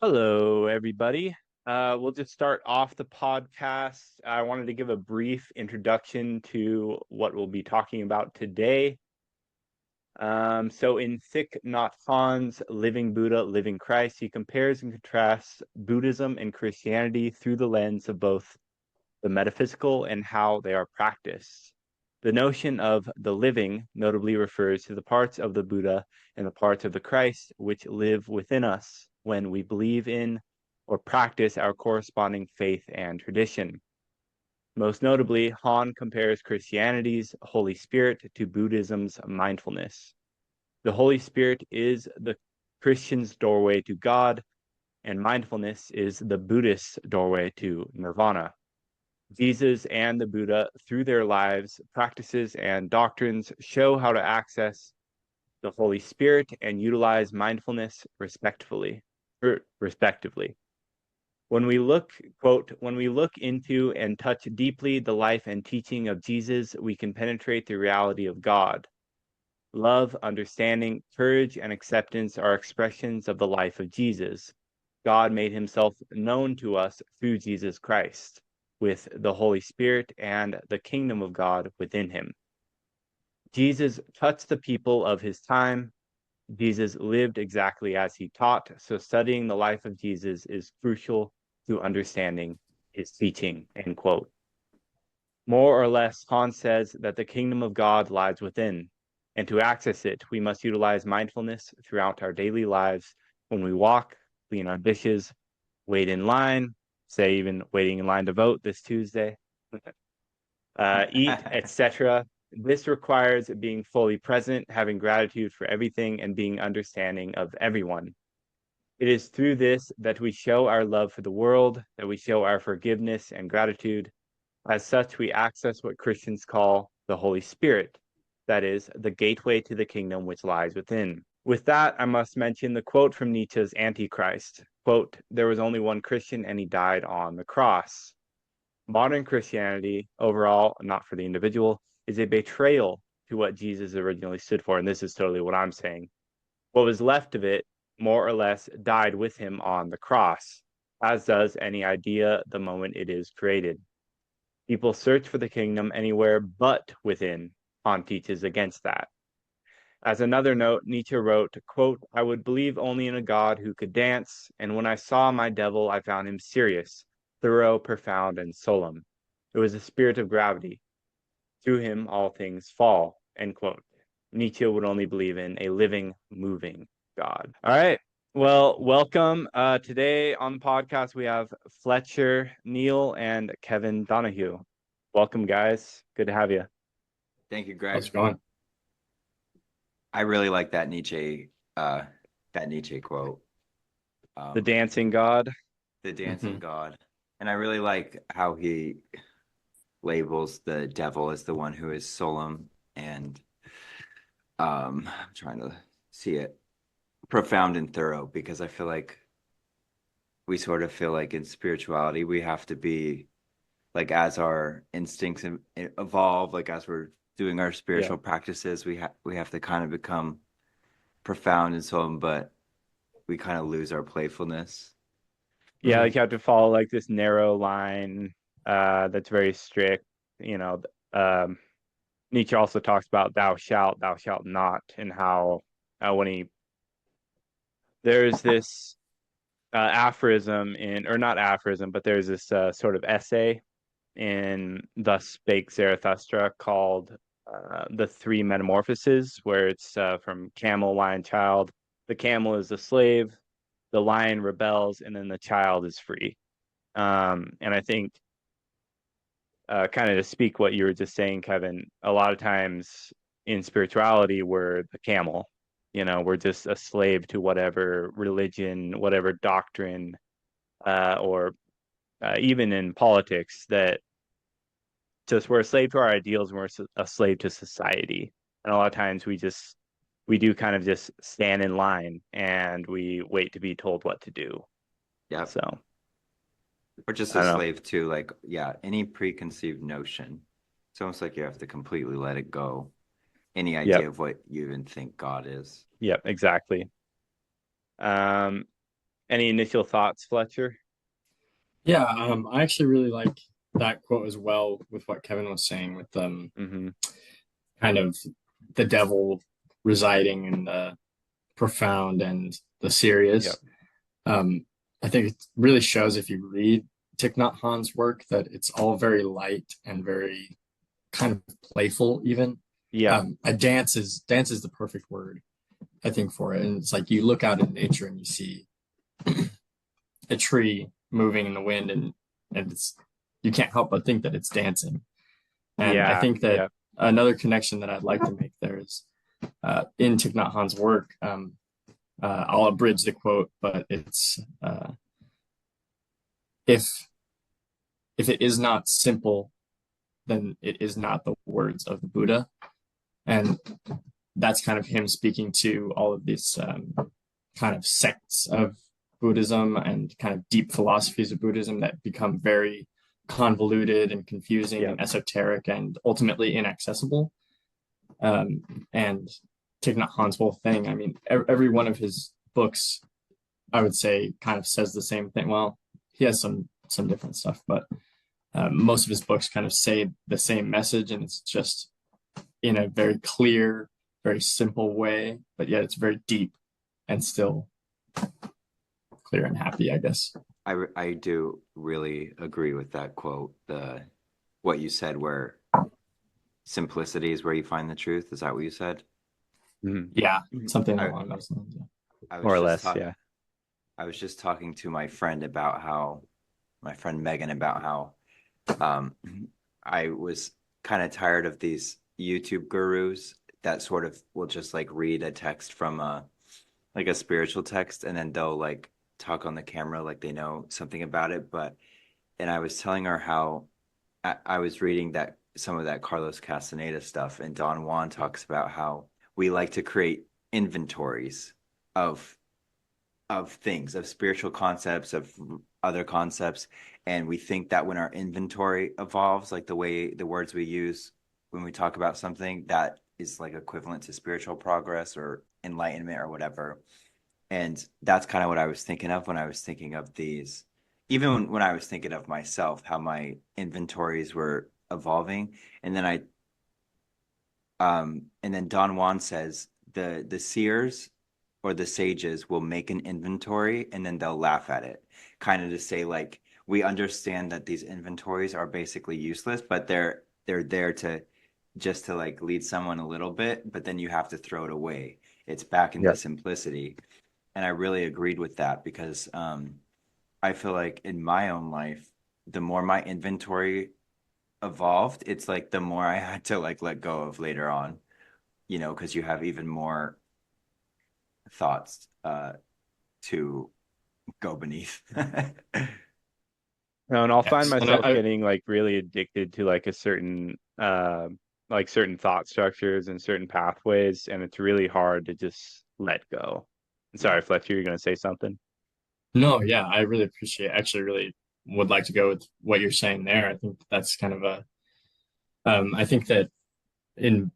Hello, everybody. We'll just start off the podcast. I wanted to give a brief introduction to what we'll be talking about today. So in Thich Nhat Hanh's Living Buddha, Living Christ, he compares and contrasts Buddhism and Christianity through the lens of both the metaphysical and how they are practiced. The notion of the living notably refers to the parts of the Buddha and the parts of the Christ which live within us when we believe in or practice our corresponding faith and tradition. Most notably, Han compares Christianity's Holy Spirit to Buddhism's mindfulness. The Holy Spirit is the Christian's doorway to God, and mindfulness is the Buddhist's doorway to nirvana. Jesus and the Buddha, through their lives, practices, and doctrines, show how to access the Holy Spirit and utilize mindfulness respectively. When we look, quote, when we look into and touch deeply the life and teaching of Jesus, we can penetrate the reality of God. Love, understanding, courage, and acceptance are expressions of the life of Jesus. God made himself known to us through Jesus Christ, with the Holy Spirit and the kingdom of God within him. Jesus touched the people of his time. Jesus lived exactly as he taught, so studying the life of Jesus is crucial to understanding his teaching, end quote. More or less, Han says that the kingdom of God lies within, and to access it, we must utilize mindfulness throughout our daily lives when we walk, clean our dishes, wait in line, say even waiting in line to vote this Tuesday, eat, etc. This requires being fully present, having gratitude for everything, and being understanding of everyone. It is through this that we show our love for the world, that we show our forgiveness and gratitude. As such, we access what Christians call the Holy Spirit, that is, the gateway to the kingdom which lies within. With that, I must mention the quote from Nietzsche's Antichrist. Quote, "There was only one Christian and he died on the cross." Modern Christianity, overall, not for the individual, is a betrayal to what Jesus originally stood for. And this is totally what I'm saying. What was left of it, more or less, died with him on the cross, as does any idea the moment it is created. People search for the kingdom anywhere but within. Han teaches against that. As another note, Nietzsche wrote, quote, "I would believe only in a God who could dance, and when I saw my devil, I found him serious, thorough, profound, and solemn. It was a spirit of gravity. Through him all things fall," end quote. Nietzsche would only believe in a living, moving God. All right. Well, welcome. Today on the podcast, we have Fletcher, Neil, and Kevin Donahue. Welcome, guys. Good to have you. Thank you, How's Greg. it going? I really like that Nietzsche quote, The um, dancing God. the dancing hmm God. And I really like how he labels the devil as the one who is solemn and I'm trying to see it profound and thorough because I feel like we sort of feel like in spirituality we have to be like as our instincts evolve, like as we're doing our Yeah. spiritual practices, we have to kind of become profound and solemn, but we kind of lose our playfulness. Yeah, hmm like you have to follow like this narrow line that's very strict. You know, Nietzsche also talks about thou shalt not, and how when he there's this aphorism in, or not aphorism, but there's this sort of essay in Thus Spake Zarathustra called The Three Metamorphoses, where it's from camel, lion, child. The camel is the slave, the lion rebels, and then the child is free. And I think, kind of to speak what you were just saying, Kevin, a lot of times in spirituality, we're the camel. You know, we're just a slave to whatever religion, whatever doctrine, or even in politics, that just we're a slave to our ideals and we're a slave to society. And a lot of times we do kind of just stand in line and we wait to be told what to do. Yep. So Or just I a don't know. slave to like, yeah, any preconceived notion. It's almost like you have to completely let it go. Any Yep. idea of what you even think God is. Yep. Exactly. Um, Any initial thoughts, Fletcher? Yeah, I actually really like that quote as well with what Kevin was saying with Mm-hmm. kind of the devil residing in the profound and the Yep. serious. Um, I think it really shows if you read Thich Nhat Hanh's work that it's all very light and very kind of playful even. Yep. A dance is the perfect word, I think, for it. And it's like you look out in nature and you see a tree moving in the wind and it's you can't help but think that it's dancing. And I Yeah. think that Yep. another connection that I'd like to make there is in Thich Nhat Hanh's work. I'll abridge the quote, but it's if if it is not simple, then it is not the words of the Buddha, and that's kind of him speaking to all of these kind of sects of Buddhism and kind of deep philosophies of Buddhism that become very convoluted and confusing Yep. and esoteric and ultimately inaccessible. And Thich Nhat Hanh's whole thing, I mean, every one of his books, I would say, kind of says the same thing. Well, he has some different stuff, but most of his books kind of say the same message, and it's just in a very clear, very simple way, but yet it's very deep and still clear and happy, I guess. I do really agree with that quote. What you said, where simplicity is where you find the truth. Is that what you said? Mm-hmm. Yeah, something I along those lines. Yeah. I More was or just less. talking. Yeah. I was just talking to my friend Megan about how um, I was kind of tired of these YouTube gurus that sort of will just like read a text from a spiritual text, and then they'll like talk on the camera like they know something about it. And I was telling her how I was reading that some of that Carlos Castaneda stuff, and Don Juan talks about how we like to create inventories of things, of spiritual concepts, of other concepts. And we think that when our inventory evolves, like the way the words we use when we talk about something, that is like equivalent to spiritual progress or enlightenment or whatever. And that's kind of what I was thinking of when I was thinking of these, even when I was thinking of myself, how my inventories were evolving. And then and then Don Juan says the seers or the sages will make an inventory and then they'll laugh at it, kind of to say like we understand that these inventories are basically useless, but they're there to just to like lead someone a little bit, but then you have to throw it away. It's back into Yep. simplicity. And I really agreed with that because I feel like in my own life, the more my inventory evolved, it's like the more I had to like let go of later on, because you have even more thoughts to go beneath. And I'll find Yes, and myself getting like really addicted to like a certain like certain thought structures and certain pathways, and it's really hard to just let go. Yeah. Sorry, Fletcher, you're gonna say something. no, yeah, I really appreciate. Actually, really would like to go with what you're saying there. I think that's kind of a. I think that in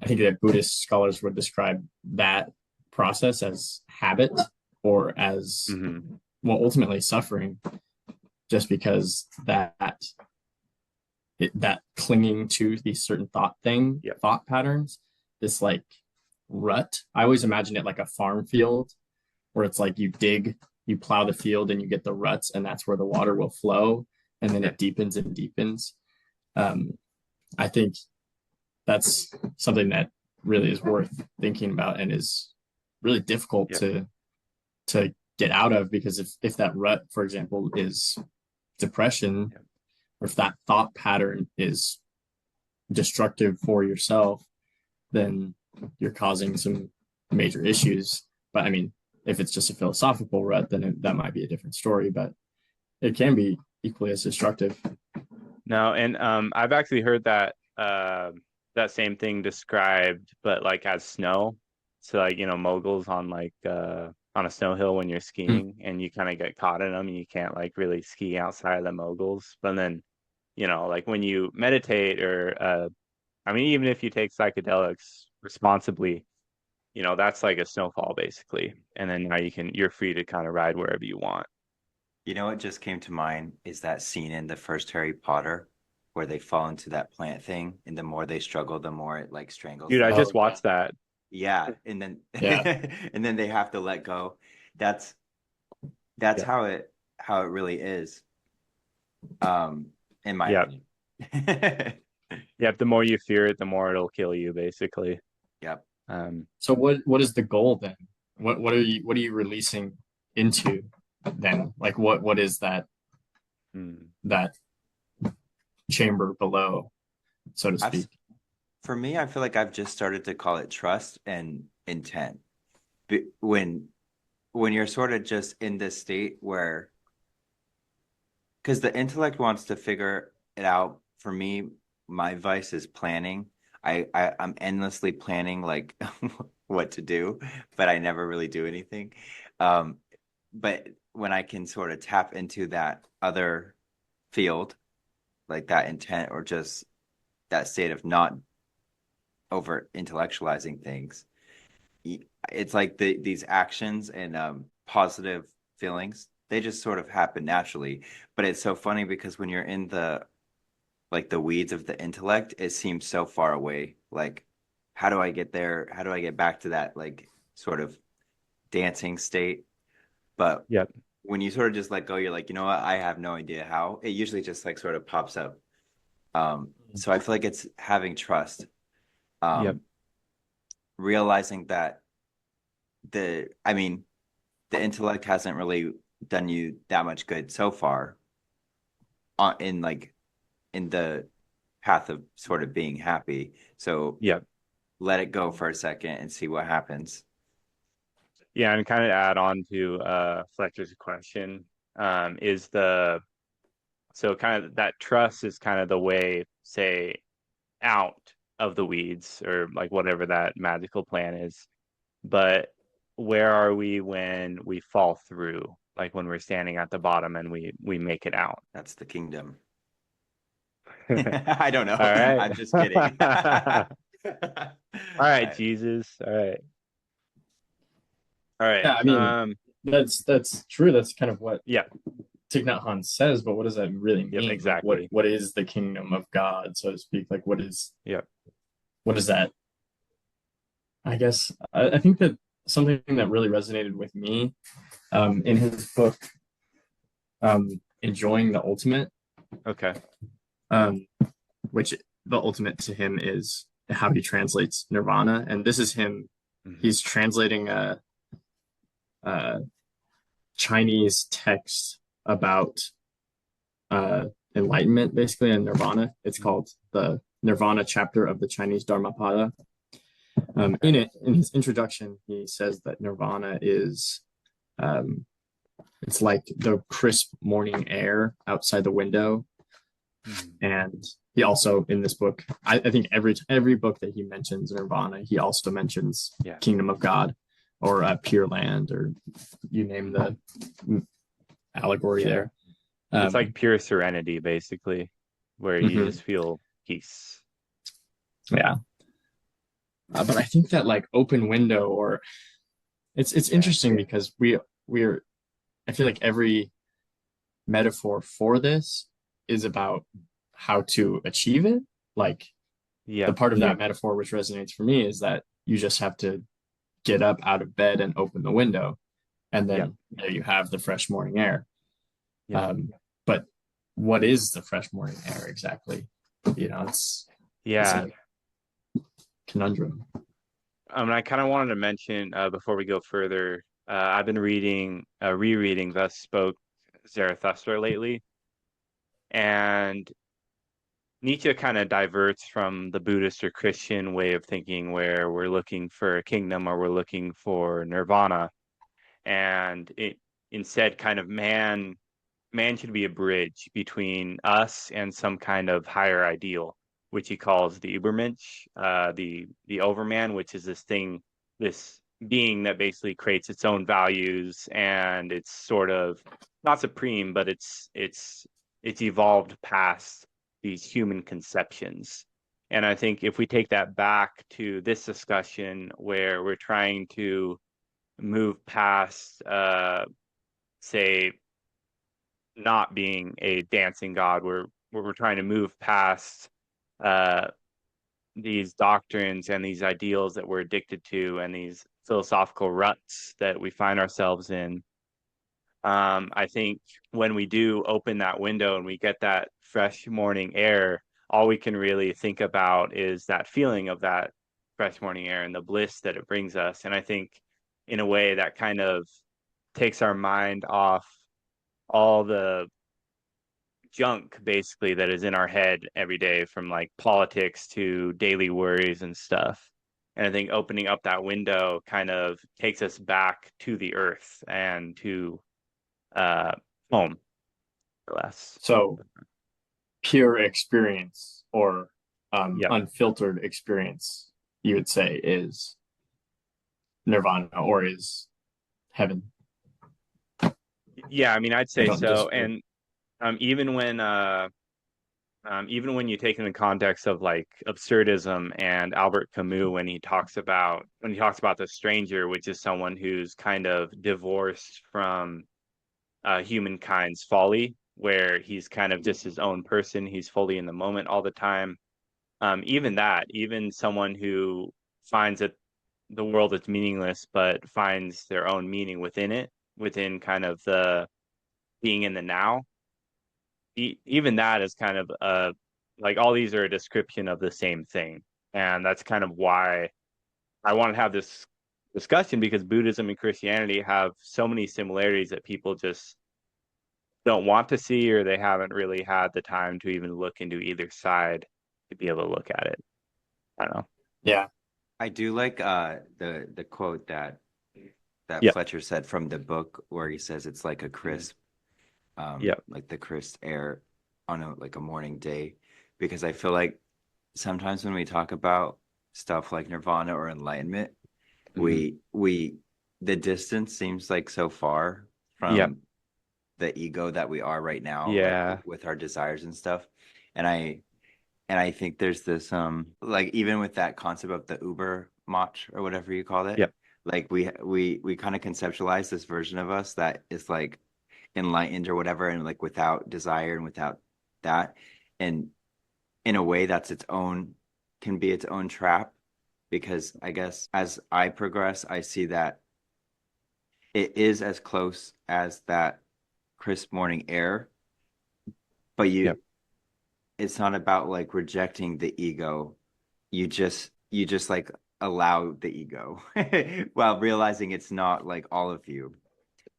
I think that Buddhist scholars would describe that process as habit or as Mm-hmm. well, ultimately suffering, just because that clinging to these certain Yep. thought patterns, this like rut. I always imagine it like a farm field where it's like you plow the field and you get the ruts, and that's where the water will flow, and then Yep. it deepens and deepens. Um, I think that's something that really is worth thinking about and is really difficult Yep. to get out of because if that rut, for example, is depression, Yep. or if that thought pattern is destructive for yourself, then you're causing some major issues. But I mean, if it's just a philosophical rut, then that might be a different story. But it can be equally as destructive. No, and I've actually heard that that same thing described, but like as snow. So like, moguls on a snow hill when you're Mm. skiing and you kind of get caught in them and you can't like really ski outside of the moguls. But then, like when you meditate or I mean, even if you take psychedelics responsibly, you know, that's like a snowfall basically. And then now you're free to kind of ride wherever you want. You know what just came to mind is that scene in the first Harry Potter where they fall into that plant thing, and the more they struggle, the more it like strangles Dude, I them. just Oh, yeah. watched that. Yeah, and then Yeah. and then they have to let go. That's that's Yeah. how it really is, um, in my Yeah. opinion. Yeah. The more you fear it, the more it'll kill you, basically. Yep. So what is the goal then? What are you releasing into then? Like what is hmm. that chamber below, so to I've speak? For me, I feel like I've just started to call it trust and intent. When you're sort of just in this state where, because the intellect wants to figure it out. For me, my vice is planning. I'm endlessly planning like what to do, but I never really do anything. Um, but when I can sort of tap into that other field, like that intent or just that state of not over intellectualizing things, it's like these actions and positive feelings, they just sort of happen naturally. But it's so funny because when you're in the like the weeds of the intellect, it seems so far away. Like, how do I get there? How do I get back to that like sort of dancing state? But Yep. when you sort of just let go, you're like, you know what? I have no idea how. It usually just like sort of pops up. So I feel like it's having trust, Yep. um, realizing that I mean, the intellect hasn't really done you that much good so far in like in the path of sort of being happy. So Yep. let it go for a second and see what happens. Yeah, and kind of add on to Fletcher's question, is so kind of that trust is kind of the way, say, out of the weeds or like whatever that magical plan is. But where are we when we fall through? Like when we're standing at the bottom and we make it out. That's the kingdom. All I don't know. right. I'm just kidding. All right, Jesus. All right. All right. Yeah, I mean that's true. That's kind of what Yeah. Thich Nhat Hanh says, but what does that really Yep, mean? Like exactly. what is the kingdom of God, so to speak? Like Yep. what is that? I guess I think that something that really resonated with me in his book, Enjoying the Ultimate, Okay. um, which the ultimate to him is how he translates nirvana. And this is him, Mhm. he's translating a Chinese text about enlightenment, basically, and nirvana. It's called the Nirvana chapter of the Chinese Dharmapada. In it, in his introduction, he says that nirvana is um, it's like the crisp morning air outside the window. Mhm. And he also in this book, I think every book that he mentions nirvana, he also mentions Yeah. kingdom of God or pure land, or you name the allegory there. It's like pure serenity, basically, where you Mhm. just feel peace. Yeah. But I think that like open window, or it's Yeah. interesting because we're I feel like every metaphor for this is about how to achieve it. Like the Yep. part of that metaphor which resonates for me is that you just have to get up out of bed and open the window, and Yep. then there you have the fresh morning air. Yep. But what is the fresh morning air exactly? You know, it's Yeah. a conundrum. I kind of wanted to mention before we go further, I've been rereading Thus Spoke Zarathustra lately, and Nietzsche kind of diverts from the Buddhist or Christian way of thinking where we're looking for a kingdom or we're looking for nirvana, and instead kind of man should be a bridge between us and some kind of higher ideal, which he calls the Übermensch, the Overman, which is this being that basically creates its own values, and it's sort of not supreme, but it's evolved past these human conceptions. And I think if we take that back to this discussion where we're trying to move past, say, not being a dancing God, where we're trying to move past these doctrines and these ideals that we're addicted to and these philosophical ruts that we find ourselves in. I think when we do open that window and we get that fresh morning air, all we can really think about is that feeling of that fresh morning air and the bliss that it brings us. And I think in a way that kind of takes our mind off all the junk basically that is in our head every day, from like politics to daily worries and stuff. And I think opening up that window kind of takes us back to the earth and to home, or less. So pure experience, or Yep. unfiltered experience, you would say, is nirvana, or is heaven. Yeah, I mean, I'd say don't so. disagree. And even when you take in the context of like absurdism and Albert Camus, when he talks about the stranger, which is someone who's kind of divorced from humankind's folly, where he's kind of just his own person, he's fully in the moment all the time. Even someone who finds that the world is meaningless, but finds their own meaning within it, within kind of the being in the now. Even that is kind of like, all these are a description of the same thing. And that's kind of why I want to have this discussion, because Buddhism and Christianity have so many similarities that people just don't want to see, or they haven't really had the time to even look into either side to be able to look at it. I don't know. Yeah. I do like the quote that Yep. Fletcher said from the book, where he says it's like a crisp, Yep. like the crisp air on a morning day, because I feel like sometimes when we talk about stuff like nirvana or enlightenment, Mhm. we the distance seems like so far Yep. from the ego that we are right now, like Yeah. with our desires and stuff. And I think there's this like, even with that concept of the Uber Mach or whatever you call it, Yep. like we kind of conceptualize this version of us that is like enlightened or whatever, and like without desire and without that. And in a way that's can be its own trap, because I guess as I progress, I see that it is as close as that crisp morning air, but Yep. it's not about like rejecting the ego. You just like allow the ego while realizing it's not like all of you.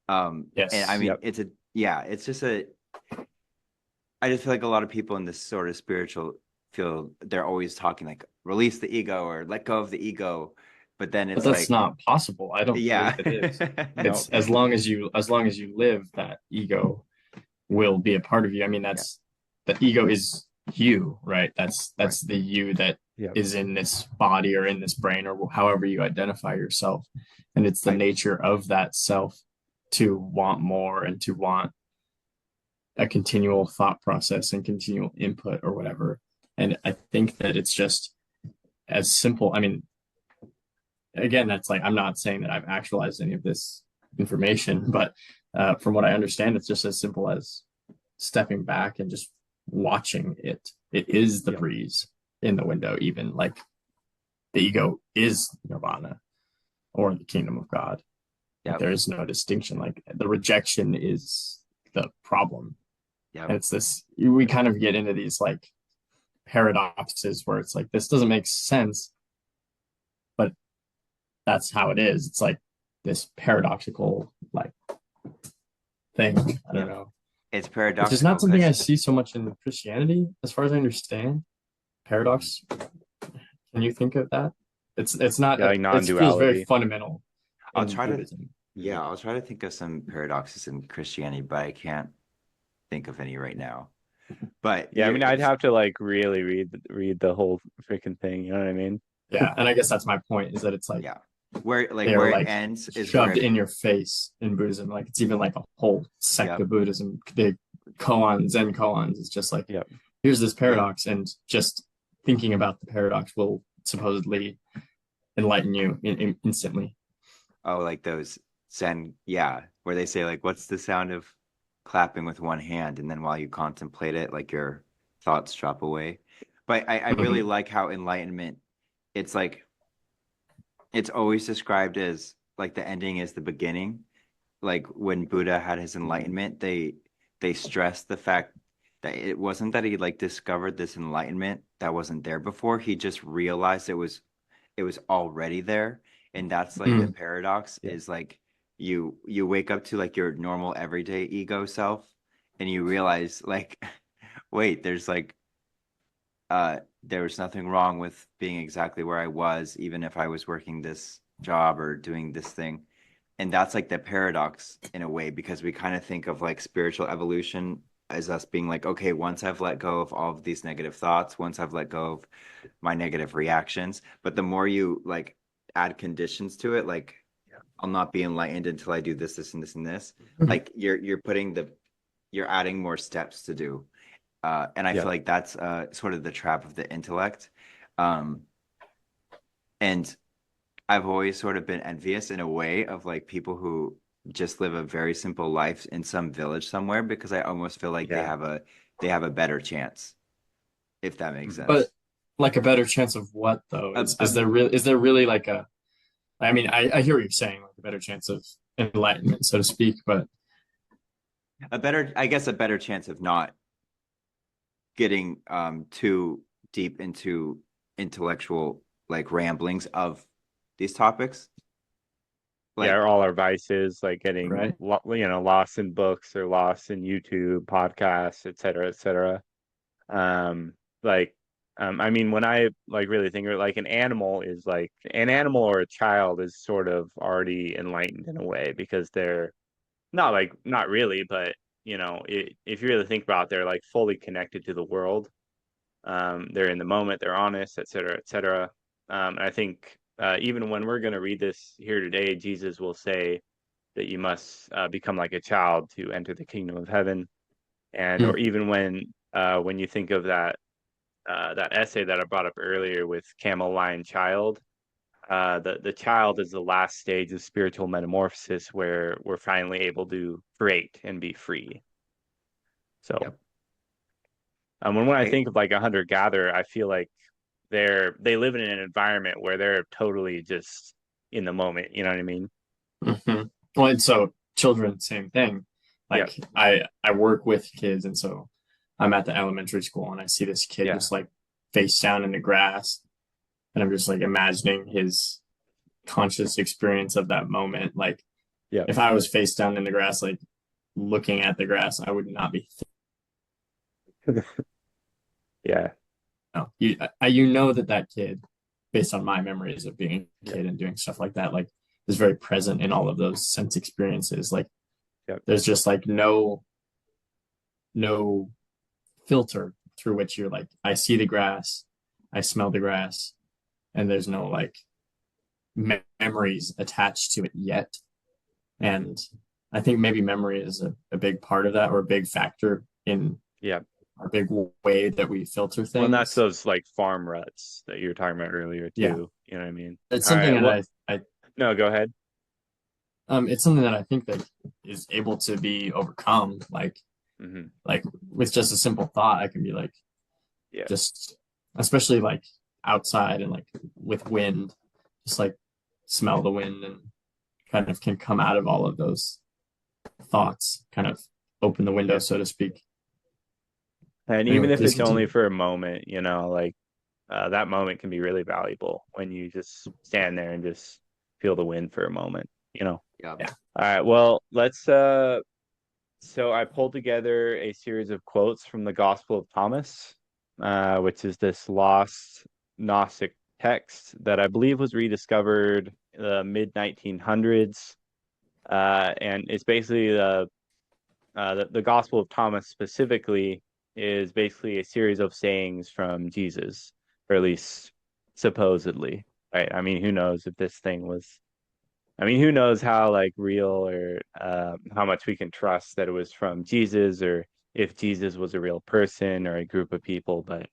And I Yes. mean, Yep. it's just I just feel like a lot of people in this sort of spiritual field, they're always talking like release the ego or let go of the ego. But then But it's that's like, not possible. I don't yeah. believe it is. No. It's as long as you live, that ego will be a part of you. I mean, Yeah. the ego is you, right? That's Right. the you that Yep. is in this body or in this brain, or however you identify yourself. And it's the Right. nature of that self to want more and to want a continual thought process and continual input or whatever. And I think that it's just as simple. I mean, again, that's like, I'm not saying that I've actualized any of this information, but from what I understand, it's just as simple as stepping back and just watching it. It is the Yep. breeze in the window, even like the ego is nirvana or the kingdom of God. Like, Yep. there is no distinction. Like, the rejection is the problem. Yep. And it's this, we kind of get into these like paradoxes where it's like, this doesn't make sense, but that's how it is. It's like this paradoxical like thing. I don't Yep. know. It's Which paradoxical is not something I because see so much in Christianity, as far as I understand. Paradox. Can you think of that? It's not. Yeah, like It feels very non-duality. fundamental I'll in try to, Buddhism. yeah, I'll try to think of some paradoxes in Christianity, but I can't think of any right now. But Yeah, I mean, I'd it's have to like really read the whole freaking thing. You know what I mean? Yeah, and I guess that's my point, is that it's like yeah, where they are where it like ends is where shoved in your face in Buddhism. Like, it's even like a whole sect yep. of Buddhism. The koans and koans. It's just like, Yep. here's this paradox, and just thinking about the paradox will supposedly enlighten you instantly. Oh, like those Zen, yeah, where they say like, what's the sound of clapping with one hand? And then while you contemplate it, like your thoughts drop away. But I really Mhm. like how enlightenment, it's like it's always described as like the ending is the beginning. Like when Buddha had his enlightenment, they stressed the fact that it wasn't that he like discovered this enlightenment that wasn't there before. He just realized it was already there. And that's like the Mm. paradox Yeah. is like you wake up to like your normal everyday ego self and you realize like wait, there's like there was nothing wrong with being exactly where I was, even if I was working this job or doing this thing. And that's like the paradox in a way, because we kind of think of like spiritual evolution as us being like, okay, once I've let go of all of these negative thoughts, once I've let go of my negative reactions, but the more you like add conditions to it, like Yeah. I'll not be enlightened until I do this, this, and this, and this, Mhm. like you're adding more steps to do. And I Yeah. feel like that's sort of the trap of the intellect. Um, and I've always sort of been envious in a way of like people who just live a very simple life in some village somewhere, because I almost feel like Yeah. they have a better chance, if that makes Mhm. But sense. like a better chance of what though? A, Is a, there really like a I mean I hear what you're saying, like a better chance of enlightenment, so to speak, but a better, I guess, a better chance of not getting too deep into intellectual like ramblings of these topics. Yeah, or Like, all our vices, like getting right? lost in books or lost in YouTube podcasts, et cetera, et cetera. Um, like, I mean, when I like really think of it, like an animal or a child is sort of already enlightened in a way because they're not really, but if you really think about it, they're like fully connected to the world. They're in the moment, they're honest, et cetera, et cetera. And I think even when we're going to read this here today, Jesus will say that you must become like a child to enter the kingdom of heaven. And or Mm. even when you think of that essay that I brought up earlier with camel, lion, child, the child is the last stage of spiritual metamorphosis where we're finally able to create and be free. So yep. when I I, think of like a hunter gatherer, I feel like they live in an environment where they're totally just in the moment. You know what I mean? Hmm. Well, and so children, same thing. Yeah, Like I work with kids, and so I'm at the elementary school, and I see this kid yeah, just like face down in the grass, and I'm just like imagining his conscious experience of that moment. Like yeah, if I was face down in the grass, like looking at the grass, I would not be. yeah, No, you know that kid, based on my memories of being a yeah, kid and doing stuff like that, like is very present in all of those sense experiences. Like yeah, there's just like no filter through which you're like, I see the grass, I smell the grass, and there's no like memories attached to it yet. hmm And I think maybe memory is a big part of that, or a big factor in yeah. our big way that we filter Well, and that's things. those like farm ruts that you were talking about earlier Yeah, too. You know what I mean? it's All something right. that Well, I no, go ahead. it's something that I think that is able to be overcome. Hmm. Like with just a simple thought, I can be like, Yeah, just especially like outside and like with wind, just like smell the wind and kind of can come out of all of those thoughts, kind of open the window, yeah. so to speak. And Anyway, even if please it's only continue. for a moment, like that moment can be really valuable when you just stand there and just feel the wind for a moment. yeah. Yeah. All right. Well, let's so I pulled together a series of quotes from the Gospel of Thomas, which is this lost Gnostic text that I believe was rediscovered the mid 1900s. And it's basically the Gospel of Thomas specifically is basically a series of sayings from Jesus, or at least supposedly, right? I mean, who knows if this thing was I mean, who knows how like real or how much we can trust that it was from Jesus or if Jesus was a real person or a group of people. But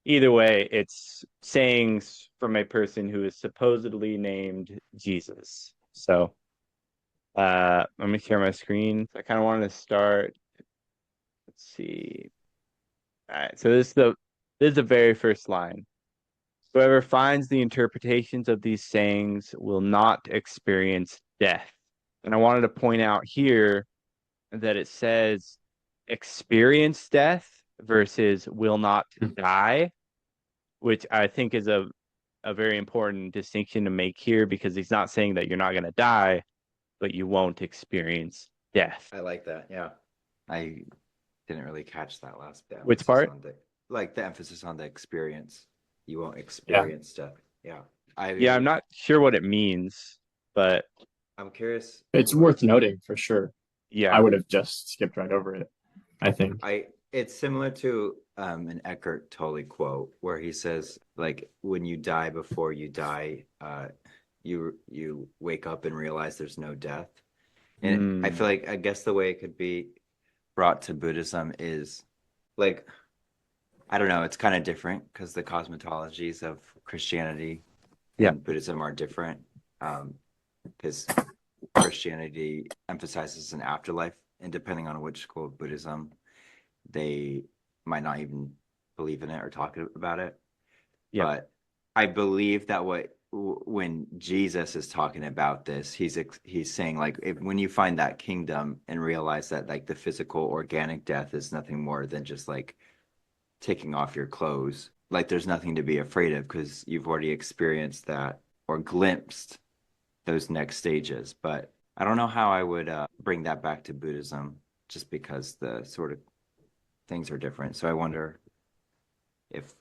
either way, it's sayings from a person who is supposedly named Jesus. So let me share my screen. I kind of wanted to start. Let's see. All right, so this is the very first line. Whoever finds the interpretations of these sayings will not experience death. And I wanted to point out here that it says experience death versus will not die, which I think is a very important distinction to make here, because he's not saying that you're not going to die, but you won't experience death. I like that. Yeah. I didn't really catch that last bit. Which part? The emphasis on the experience. You won't Yeah. experience stuff. Yeah. Yeah, I'm not sure what it means, but I'm curious. It's worth noting for sure. yeah, I would have just skipped right over it, I think. It's similar to an Eckhart Tolle quote where he says, like, when you die before you die, you wake up and realize there's no death. And I feel like, I guess the way it could be brought to Buddhism is like, I don't know, it's kind of different because the cosmetologies of Christianity and Buddhism are different. Because Christianity emphasizes an afterlife, and depending on which school of Buddhism, they might not even believe in it or talk about it. Yeah. But I believe that when Jesus is talking about this, he's saying, like, when you find that kingdom and realize that, like, the physical organic death is nothing more than just like taking off your clothes, like there's nothing to be afraid of because you've already experienced that or glimpsed those next stages. But I don't know how I would bring that back to Buddhism, just because the sort of things are different. So I wonder if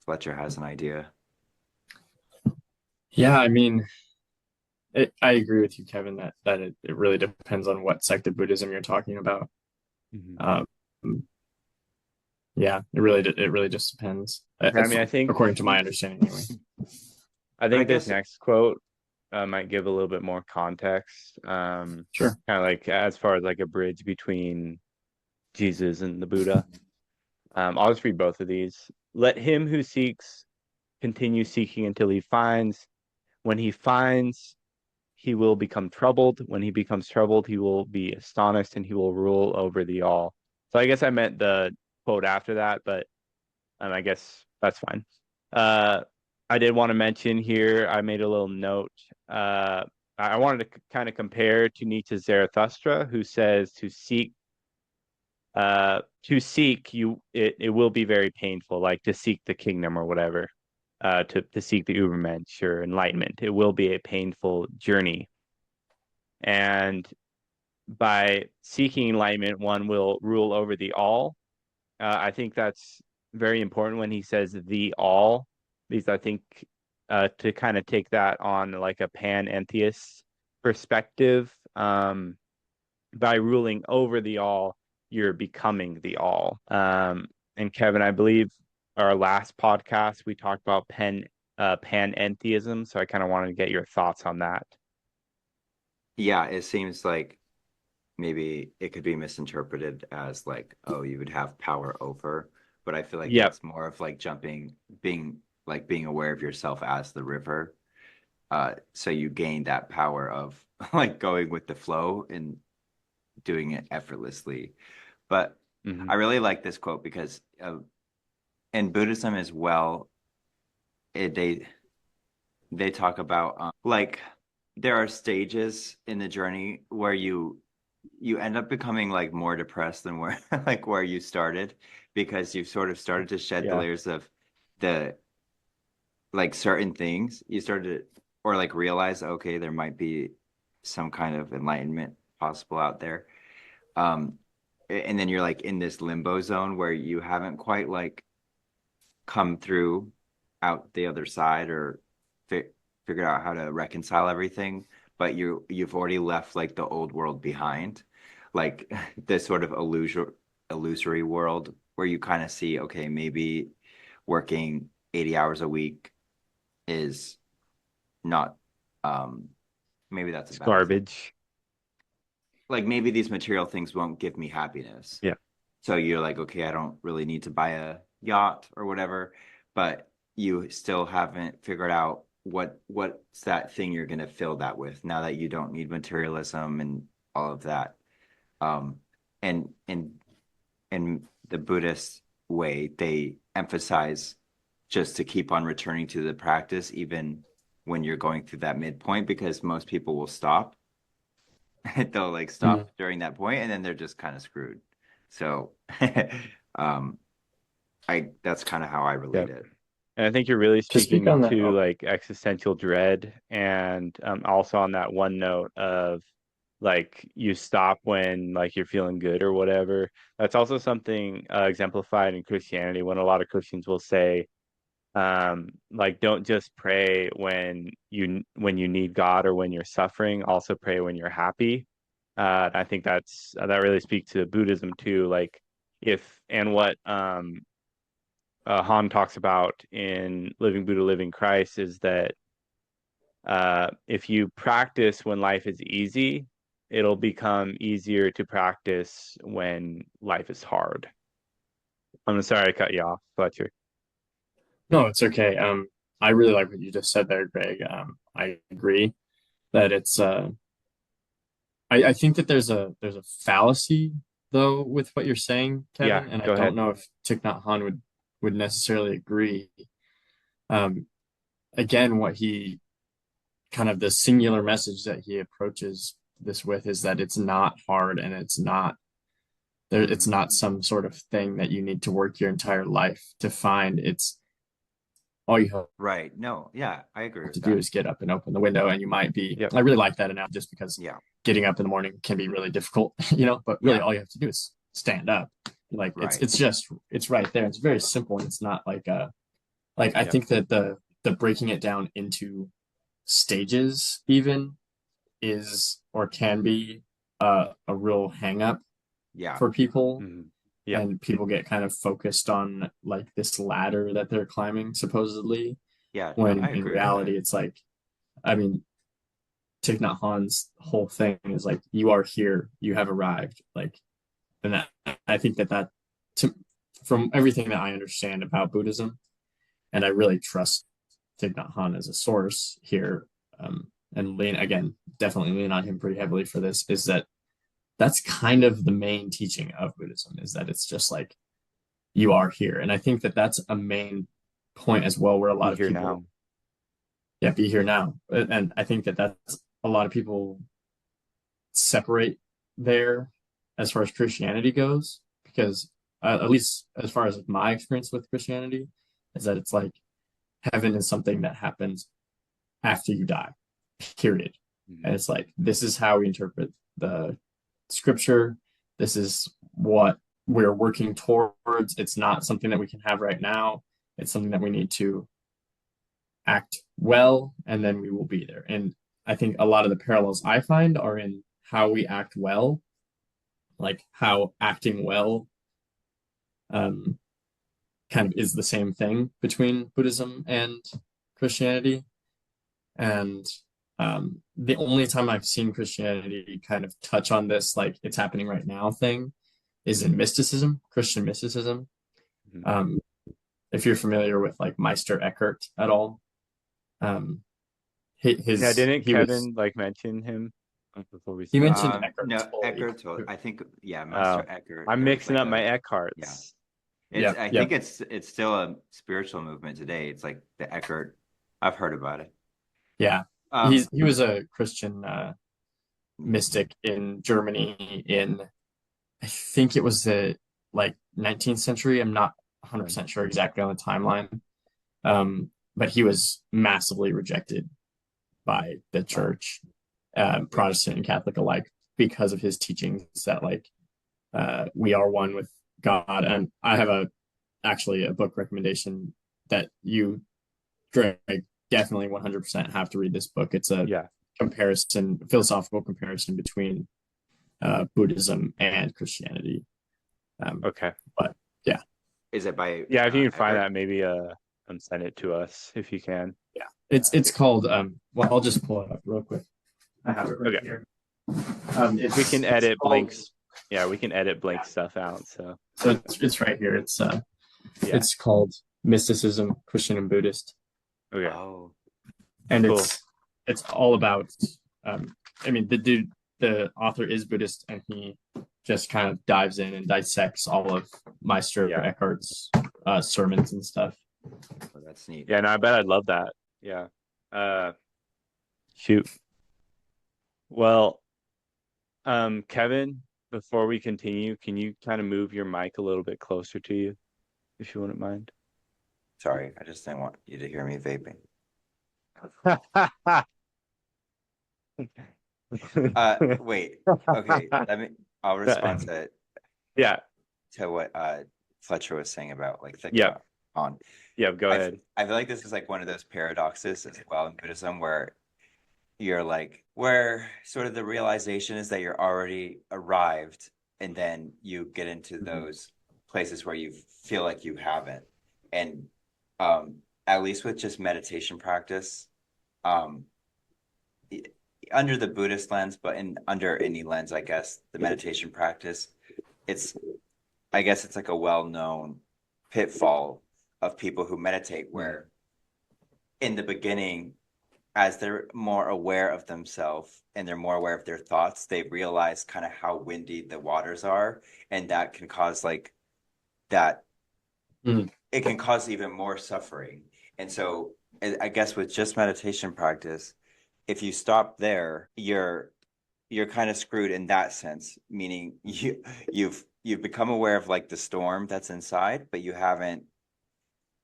Fletcher has an idea. Yeah, I mean, I agree with you, Kevin, that it really depends on what sect of Buddhism you're talking about. Yeah, it really just depends. I mean, I think, according to my understanding, anyway. I think this next quote might give a little bit more context. Sure. Kind of like as far as like a bridge between Jesus and the Buddha. I'll just read both of these. Let him who seeks continue seeking until he finds. When he finds, he will become troubled. When he becomes troubled, he will be astonished, and he will rule over the all. So I guess I meant the quote after that, but I guess that's fine. I did want to mention here, I made a little note. I wanted to kind of compare to Nietzsche's Zarathustra, who says to seek you, it will be very painful, like to seek the kingdom or whatever, to seek the Übermensch or enlightenment. It will be a painful journey. And by seeking enlightenment, one will rule over the all. I think that's very important when he says the all, because I think to kind of take that on like a panentheist perspective, by ruling over the all, you're becoming the all. And Kevin, I believe our last podcast, we talked about panentheism. So I kind of wanted to get your thoughts on that. Yeah, it seems like maybe it could be misinterpreted as like, oh, you would have power over, but I feel like it's more of like being aware of yourself as the river. So you gain that power of like going with the flow and doing it effortlessly. But I really like this quote because in Buddhism as well, they talk about like there are stages in the journey where you end up becoming like more depressed than where you started, because you've sort of started to shed the layers of the like certain things you started or like realize, okay, there might be some kind of enlightenment possible out there. And then you're like in this limbo zone where you haven't quite like come through out the other side or figured out how to reconcile everything, but you've already left like the old world behind, like this sort of illusory world where you kind of see, okay, maybe working 80 hours a week is not maybe that's garbage. Like maybe these material things won't give me happiness. Yeah. So you're like, okay, I don't really need to buy a yacht or whatever, but you still haven't figured out what's that thing you're going to fill that with now that you don't need materialism and all of that. And in the Buddhist way, they emphasize just to keep on returning to the practice, even when you're going through that midpoint, because most people will stop. They'll like stop during that point, and then they're just kind of screwed. So, that's kind of how I relate it. And I think you're really To speak speaking on that, to like existential dread, and also on that one note of like you stop when like you're feeling good or whatever. That's also something exemplified in Christianity when a lot of Christians will say, like don't just pray when you need God or when you're suffering, also pray when you're happy. I think that really speaks to Buddhism too. Like if and what Hanh talks about in Living Buddha, Living Christ is that if you practice when life is easy, it'll become easier to practice when life is hard. I'm sorry I cut you off, Fletcher. No, it's okay. I really like what you just said there, Greg. I agree that it's I think that there's a fallacy though with what you're saying, Yeah, Kevin, and I go don't ahead. know if Thich Nhat Hanh would necessarily agree. Um, Again, what he kind of the singular message that he approaches this with is that it's not hard and it's not there. It's not some sort of thing that you need to work your entire life to find. It's all you have Right. No, yeah, I agree to with do that. is get up and open the window, and you might be. Yep. I really like that analogy just because Yeah. getting up in the morning can be really difficult, but really Yeah. all you have to do is stand up. Like Right. it's right there. It's very simple, and it's not like I Yep. think that the breaking it down into stages even is or can be a real hang up Yeah. for people. Mhm. Yep. And people get kind of focused on like this ladder that they're climbing supposedly, Yeah. No, when I in agree with reality that. it's like, I mean, Thich Nhat Hanh's whole thing is like, you are here, you have arrived. Like, and that, I think that to, from everything that I understand about Buddhism, and I really trust Thich Nhat Hanh as a source here, and definitely lean on him pretty heavily for this, is that that's kind of the main teaching of Buddhism, is that it's just like, you are here. And I think that that's a main point as well, where a Be lot of here people, now. yeah, be here now. And I think that that's a lot of people separate there as far as Christianity goes, because at least as far as my experience with Christianity, is that it's like heaven is something that happens after you die, period. Mhm. And it's like, this is how we interpret the scripture. This is what we're working towards. It's not something that we can have right now. It's something that we need to act well, and then we will be there. And I think a lot of the parallels I find are in how we act well, like how acting well um, kind of is the same thing between Buddhism and Christianity. And the only time I've seen Christianity kind of touch on this, like it's happening right now thing, is in mysticism, Christian mysticism. Mhm. If you're familiar with like Meister Eckhart at all, Yeah, didn't he was Kevin like mention him before we he started? mentioned Eckhart No, Tolle. Eckhart Tolle. I think, yeah, Oh, Master Eckhart. I'm There was mixing like up my yeah. Eckharts. I think Yep. it's still a spiritual movement today. It's like the Eckhart. I've heard about it. Yeah, Um, he was a Christian mystic in Germany in, I think it was the like 19th century. I'm not 100% sure exactly on the timeline. But he was massively rejected by the wow. church, Protestant and Catholic alike, because of his teachings that like we are one with God. And I have actually a book recommendation that you, Greg, definitely 100% have to read this book. It's a Yeah. philosophical comparison between Buddhism and Christianity. Okay. But yeah, Is it by Yeah, if you can find Eckhart? that, maybe send it to us if you can. yeah, it's called well, I'll just pull it up real quick. I have it right Okay. here. We can edit called, blanks. Yeah, we can edit blank stuff out. So So it's right here. yeah. It's called Mysticism, Christian and Buddhist, Okay, Oh, and cool. it's all about. I mean, the author is Buddhist, and he just kind of dives in and dissects all of Meister Yeah. Eckhart's sermons and stuff. well, that's neat. Yeah, no, I bet I'd love that. Yeah. Shoot. Well, Kevin, before we continue, can you kind of move your mic a little bit closer to you, if you wouldn't mind? Sorry, I just didn't want you to hear me vaping. Wait. Okay, I'll respond Yeah. to what Fletcher was saying about like Thich Yep. on. Yep. Go ahead. I feel like this is like one of those paradoxes as well in Buddhism where you're like where sort of the realization is that you're already arrived, and then you get into those places where you feel like you haven't. And at least with just meditation practice, um, under the Buddhist lens, but under any lens, I guess, the meditation practice, it's I guess it's like a well-known pitfall of people who meditate where in the beginning, as they're more aware of themselves and they're more aware of their thoughts, they realize kind of how windy the waters are, and that can cause like that it can cause even more suffering. And so I guess with just meditation practice, if you stop there, you're kind of screwed in that sense, meaning you've become aware of like the storm that's inside, but you haven't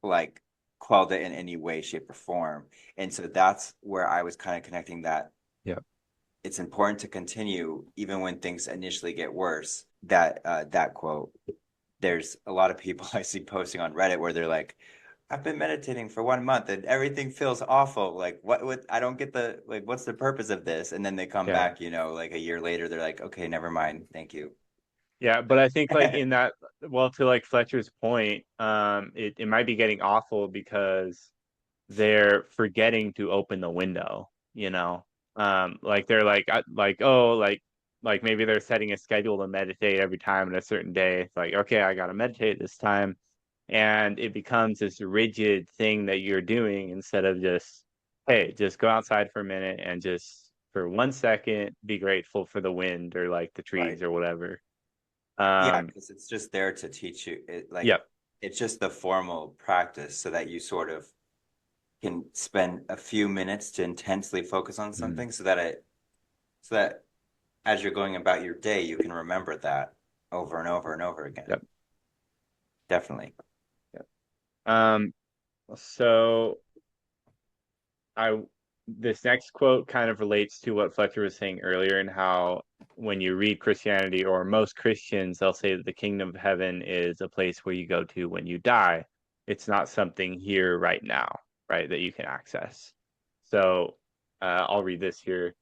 like quelled it in any way, shape, or form. And so that's where I was kind of connecting that. Yeah. It's important to continue even when things initially get worse. That quote. There's a lot of people I see posting on Reddit where they're like, I've been meditating for 1 month and everything feels awful. Like what I don't get the like what's the purpose of this? And then they come Yeah. back, like a year later, they're like, okay, never mind. Thank you. Yeah, but I think like in that, well, to like Fletcher's point, it might be getting awful because they're forgetting to open the window, like they're like maybe they're setting a schedule to meditate every time in a certain day. It's like, okay, I gotta meditate this time. And it becomes this rigid thing that you're doing instead of just, hey, just go outside for a minute and just for 1 second be grateful for the wind or like the trees Right. or whatever. Yeah, because it's just there to teach you Yep. it's just the formal practice so that you sort of can spend a few minutes to intensely focus on something so that as you're going about your day, you can remember that over and over and over again. Yep. Definitely. Yep. So this next quote kind of relates to what Fletcher was saying earlier, and how when you read Christianity or most Christians, they'll say that the kingdom of heaven is a place where you go to when you die. It's not something here right now, right, that you can access. So I'll read this here.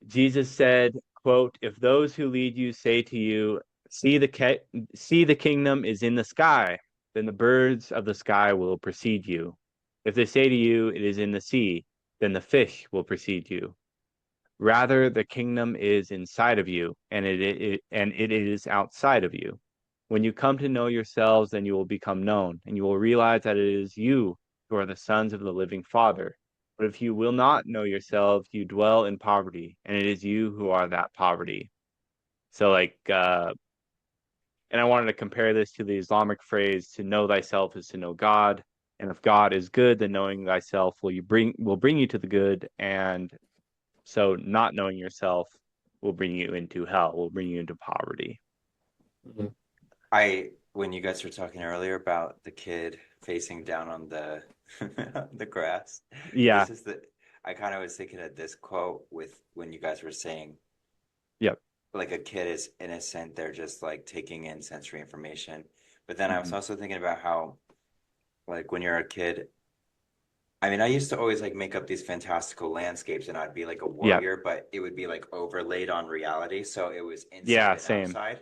Jesus said, quote, if those who lead you say to you, see the kingdom is in the sky, then the birds of the sky will precede you. If they say to you, it is in the sea, then the fish will precede you. Rather, the kingdom is inside of you, and it is outside of you. When you come to know yourselves, then you will become known, and you will realize that it is you who are the sons of the living Father. But if you will not know yourselves, you dwell in poverty, and it is you who are that poverty. So and I wanted to compare this to the Islamic phrase, to know thyself is to know God. And if God is good, then knowing thyself will bring you to the good. And so not knowing yourself will bring you into hell, will bring you into poverty. When you guys were talking earlier about the kid facing down on the the grass, Yeah. I kind of was thinking of this quote with when you guys were saying, Yep. like a kid is innocent, they're just like taking in sensory information. But then I was also thinking about how, like when you're a kid, I mean, I used to always like make up these fantastical landscapes and I'd be like a warrior, but it would be like overlaid on reality. So it was inside and same. outside.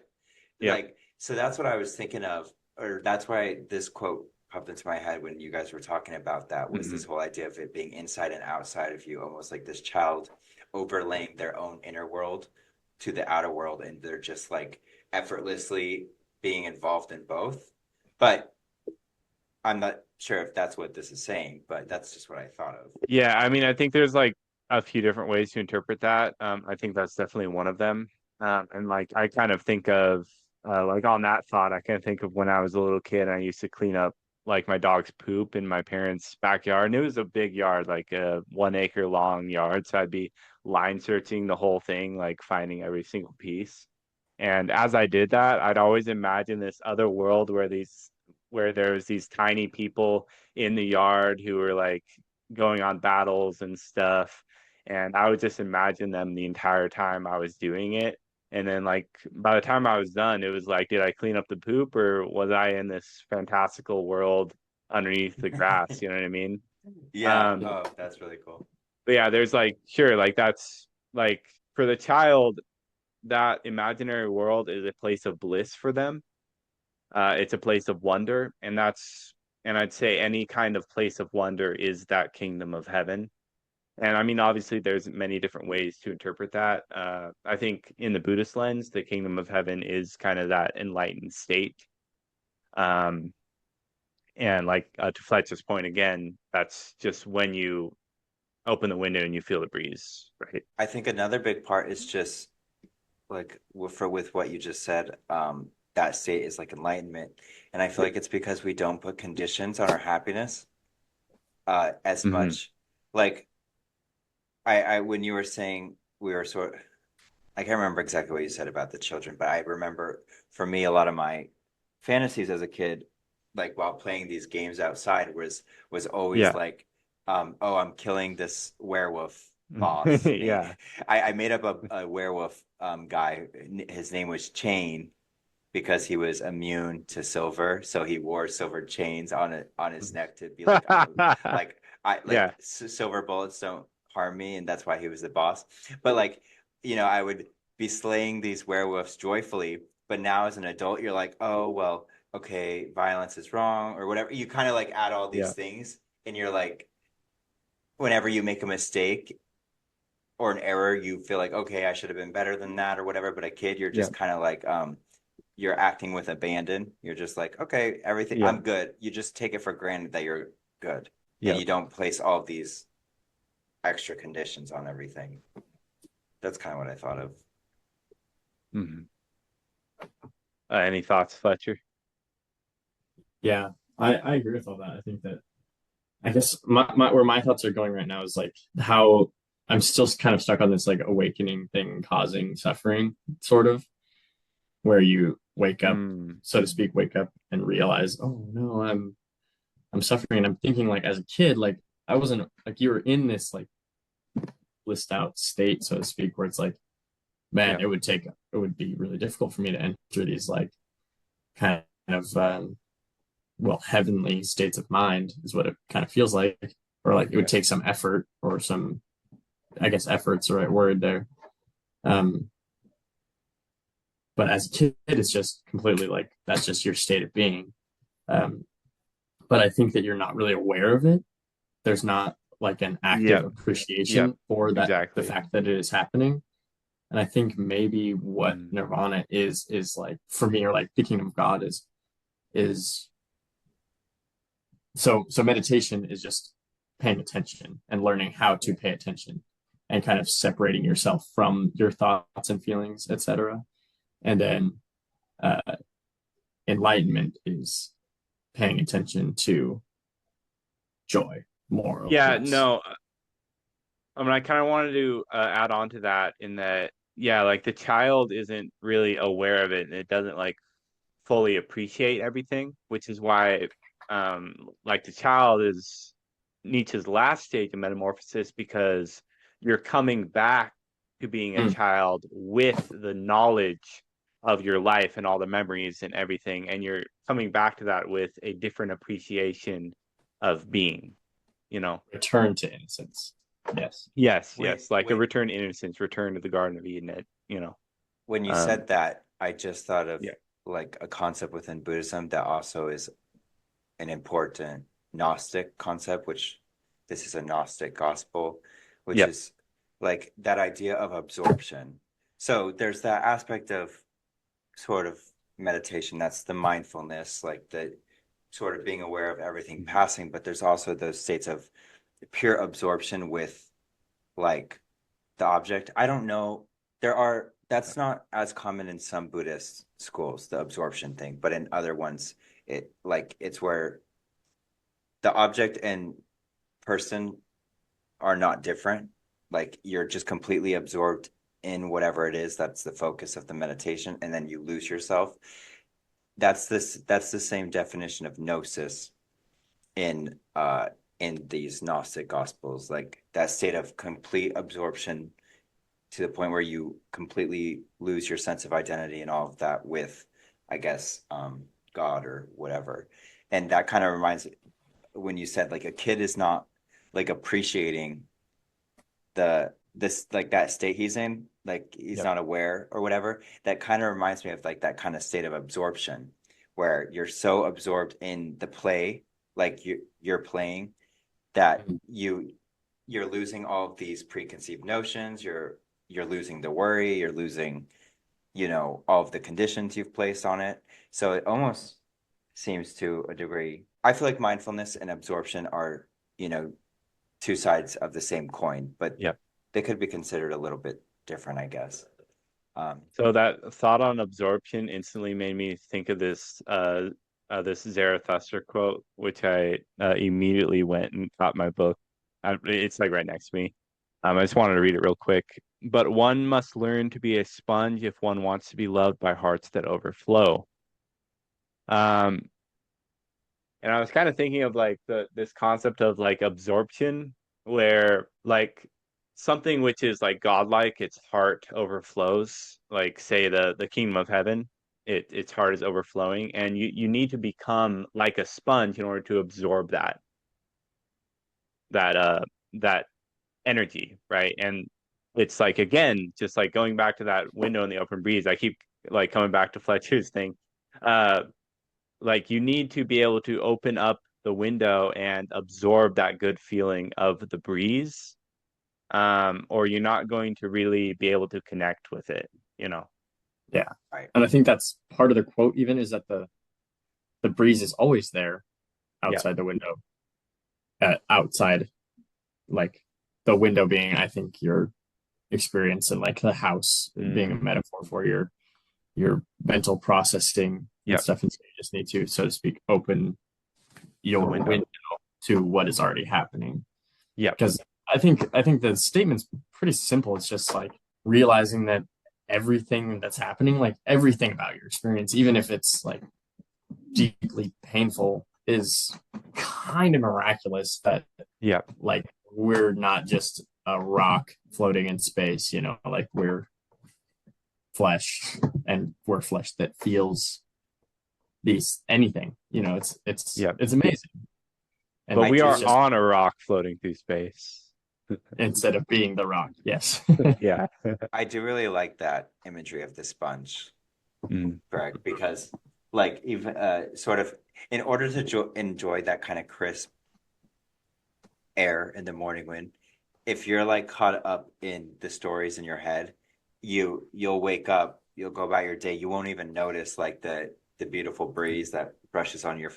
Yep. Like, so that's what I was thinking of, or that's why this quote popped into my head when you guys were talking about that was this whole idea of it being inside and outside of you, almost like this child overlaying their own inner world to the outer world, and they're just like effortlessly being involved in both. But I'm not sure if that's what this is saying, but that's just what I thought of. Yeah, I mean, I think there's like a few different ways to interpret that. I think that's definitely one of them. And like I kind of think of like on that thought, I kind of think of when I was a little kid and I used to clean up like my dog's poop in my parents' backyard. And it was a big yard, like a 1 acre long yard. So I'd be line searching the whole thing, like finding every single piece. And as I did that, I'd always imagine this other world where there's these tiny people in the yard who were like going on battles and stuff. And I would just imagine them the entire time I was doing it. And then like by the time I was done, it was like, did I clean up the poop or was I in this fantastical world underneath the grass? You know what I mean? Yeah. Um, Oh, that's really cool. but yeah, there's like sure, like that's like for the child, that imaginary world is a place of bliss for them. It's a place of wonder, and I'd say any kind of place of wonder is that kingdom of heaven. And I mean, obviously, there's many different ways to interpret that. I think in the Buddhist lens, the kingdom of heaven is kind of that enlightened state. Um, and like to Fletcher's point again, that's just when you open the window and you feel the breeze, right? I think another big part is just like with what you just said, that state is like enlightenment. And I feel like it's because we don't put conditions on our happiness as Mm-hmm. much. Like I when you were saying we were sort I can't remember exactly what you said about the children, but I remember for me a lot of my fantasies as a kid, like while playing these games outside was always Yeah. like, oh, I'm killing this werewolf boss. Yeah. I made up a werewolf guy. His name was Chain because he was immune to silver, so he wore silver chains on his neck to be like, like I Yeah. like silver bullets don't harm me, and that's why he was the boss. But like, I would be slaying these werewolves joyfully, but now as an adult, you're like, oh well, okay, violence is wrong or whatever. You kind of like add all these Yeah. things, and you're like, whenever you make a mistake or an error, you feel like, okay, I should have been better than that or whatever. But a kid, you're Yeah. just kind of like, you're acting with abandon. You're just like, okay, everything, Yeah. I'm good. You just take it for granted that you're good. And Yeah. you don't place all these extra conditions on everything. That's kind of what I thought of. Mhm. Any thoughts, Fletcher? Yeah, I agree with all that. I think that I guess where my thoughts are going right now is like how I'm still kind of stuck on this like awakening thing causing suffering, sort of, where you wake up, Mm. so to speak, wake up and realize, oh no, I'm suffering. And I'm thinking like as a kid, like I wasn't like you were in this like blissed out state, so to speak, where it's like, man, Yeah. it would be really difficult for me to enter these like kind of well, heavenly states of mind is what it kind of feels like, or like it would Yeah. take some effort or some, I guess, effort's the right word there. Um, but as a kid, it's just completely like that's just your state of being. Um, but I think that you're not really aware of it. There's not like an active Yep. Yep. appreciation for the Exactly. fact that it is happening. And I think maybe what Mm. nirvana is like for me, or like the kingdom of God is so meditation is just paying attention and learning how to pay attention and kind of separating yourself from your thoughts and feelings, etc. And then uh, enlightenment is paying attention to joy more or Yeah. less. No. I mean, I kind of wanted to add on to that in that, yeah, like the child isn't really aware of it and it doesn't like fully appreciate everything, which is why, like the child is Nietzsche's last stage of metamorphosis because you're coming back to being a Mm. child with the knowledge of your life and all the memories and everything, and you're coming back to that with a different appreciation of being, you know. Return to innocence. Yes. Yes, Wait, yes, like a wait, return to innocence, return to the Garden of Eden, you know. when you Um, said that, I just thought of yeah, like a concept within Buddhism that also is an important Gnostic concept, which this is a Gnostic gospel, which yeah, is like that idea of absorption. So there's that aspect of sort of meditation, that's the mindfulness, like the sort of being aware of everything passing, but there's also those states of pure absorption with like the object. I don't know. That's not as common in some Buddhist schools, the absorption thing, but in other ones, it's where the object and person are not different. Like you're just completely absorbed in whatever it is that's the focus of the meditation, and then you lose yourself. That's the same definition of gnosis in these Gnostic gospels, like that state of complete absorption to the point where you completely lose your sense of identity and all of that with, I guess, God or whatever. And that kind of reminds when you said like a kid is not like appreciating this like that state he's in, like he's not aware or whatever. That kind of reminds me of like that kind of state of absorption where you're so absorbed in the play, like you're playing, that you're losing all of these preconceived notions, you're losing the worry, you're losing, all of the conditions you've placed on it. So it almost seems to a degree, I feel like mindfulness and absorption are, two sides of the same coin, but they could be considered a little bit different, I guess. So that thought on absorption instantly made me think of this Zarathustra quote, which I immediately went and got my book. It's like right next to me. I just wanted to read it real quick. But one must learn to be a sponge if one wants to be loved by hearts that overflow. And I was kind of thinking of like this concept of like absorption, where like something which is like godlike, its heart overflows. Like say the kingdom of heaven, its heart is overflowing, and you need to become like a sponge in order to absorb that energy, right? And it's like again, just like going back to that window in the open breeze. I keep like coming back to Fletcher's thing. Like you need to be able to open up the window and absorb that good feeling of the breeze, or you're not going to really be able to connect with it, you know. Yeah. Right. And I think that's part of the quote even is that the breeze is always there outside the window. Outside, like the window being, I think, your experience, and like the house being a metaphor for your mental processing and stuff. And so you just need to, so to speak, open your window to what is already happening. Yeah. Because I think the statement's pretty simple. It's just like realizing that everything that's happening, like everything about your experience, even if it's like deeply painful, is kind of miraculous. That like we're not just a rock floating in space, like we're flesh, and we're flesh that feels anything, it's amazing. And but we are just on a rock floating through space instead of being the rock. Yes. Yeah. I do really like that imagery of the sponge, Greg, because like even sort of in order to enjoy that kind of crisp air in the morning wind, if you're like caught up in the stories in your head, you'll wake up, you'll go about your day, you won't even notice like the beautiful breeze that brushes on your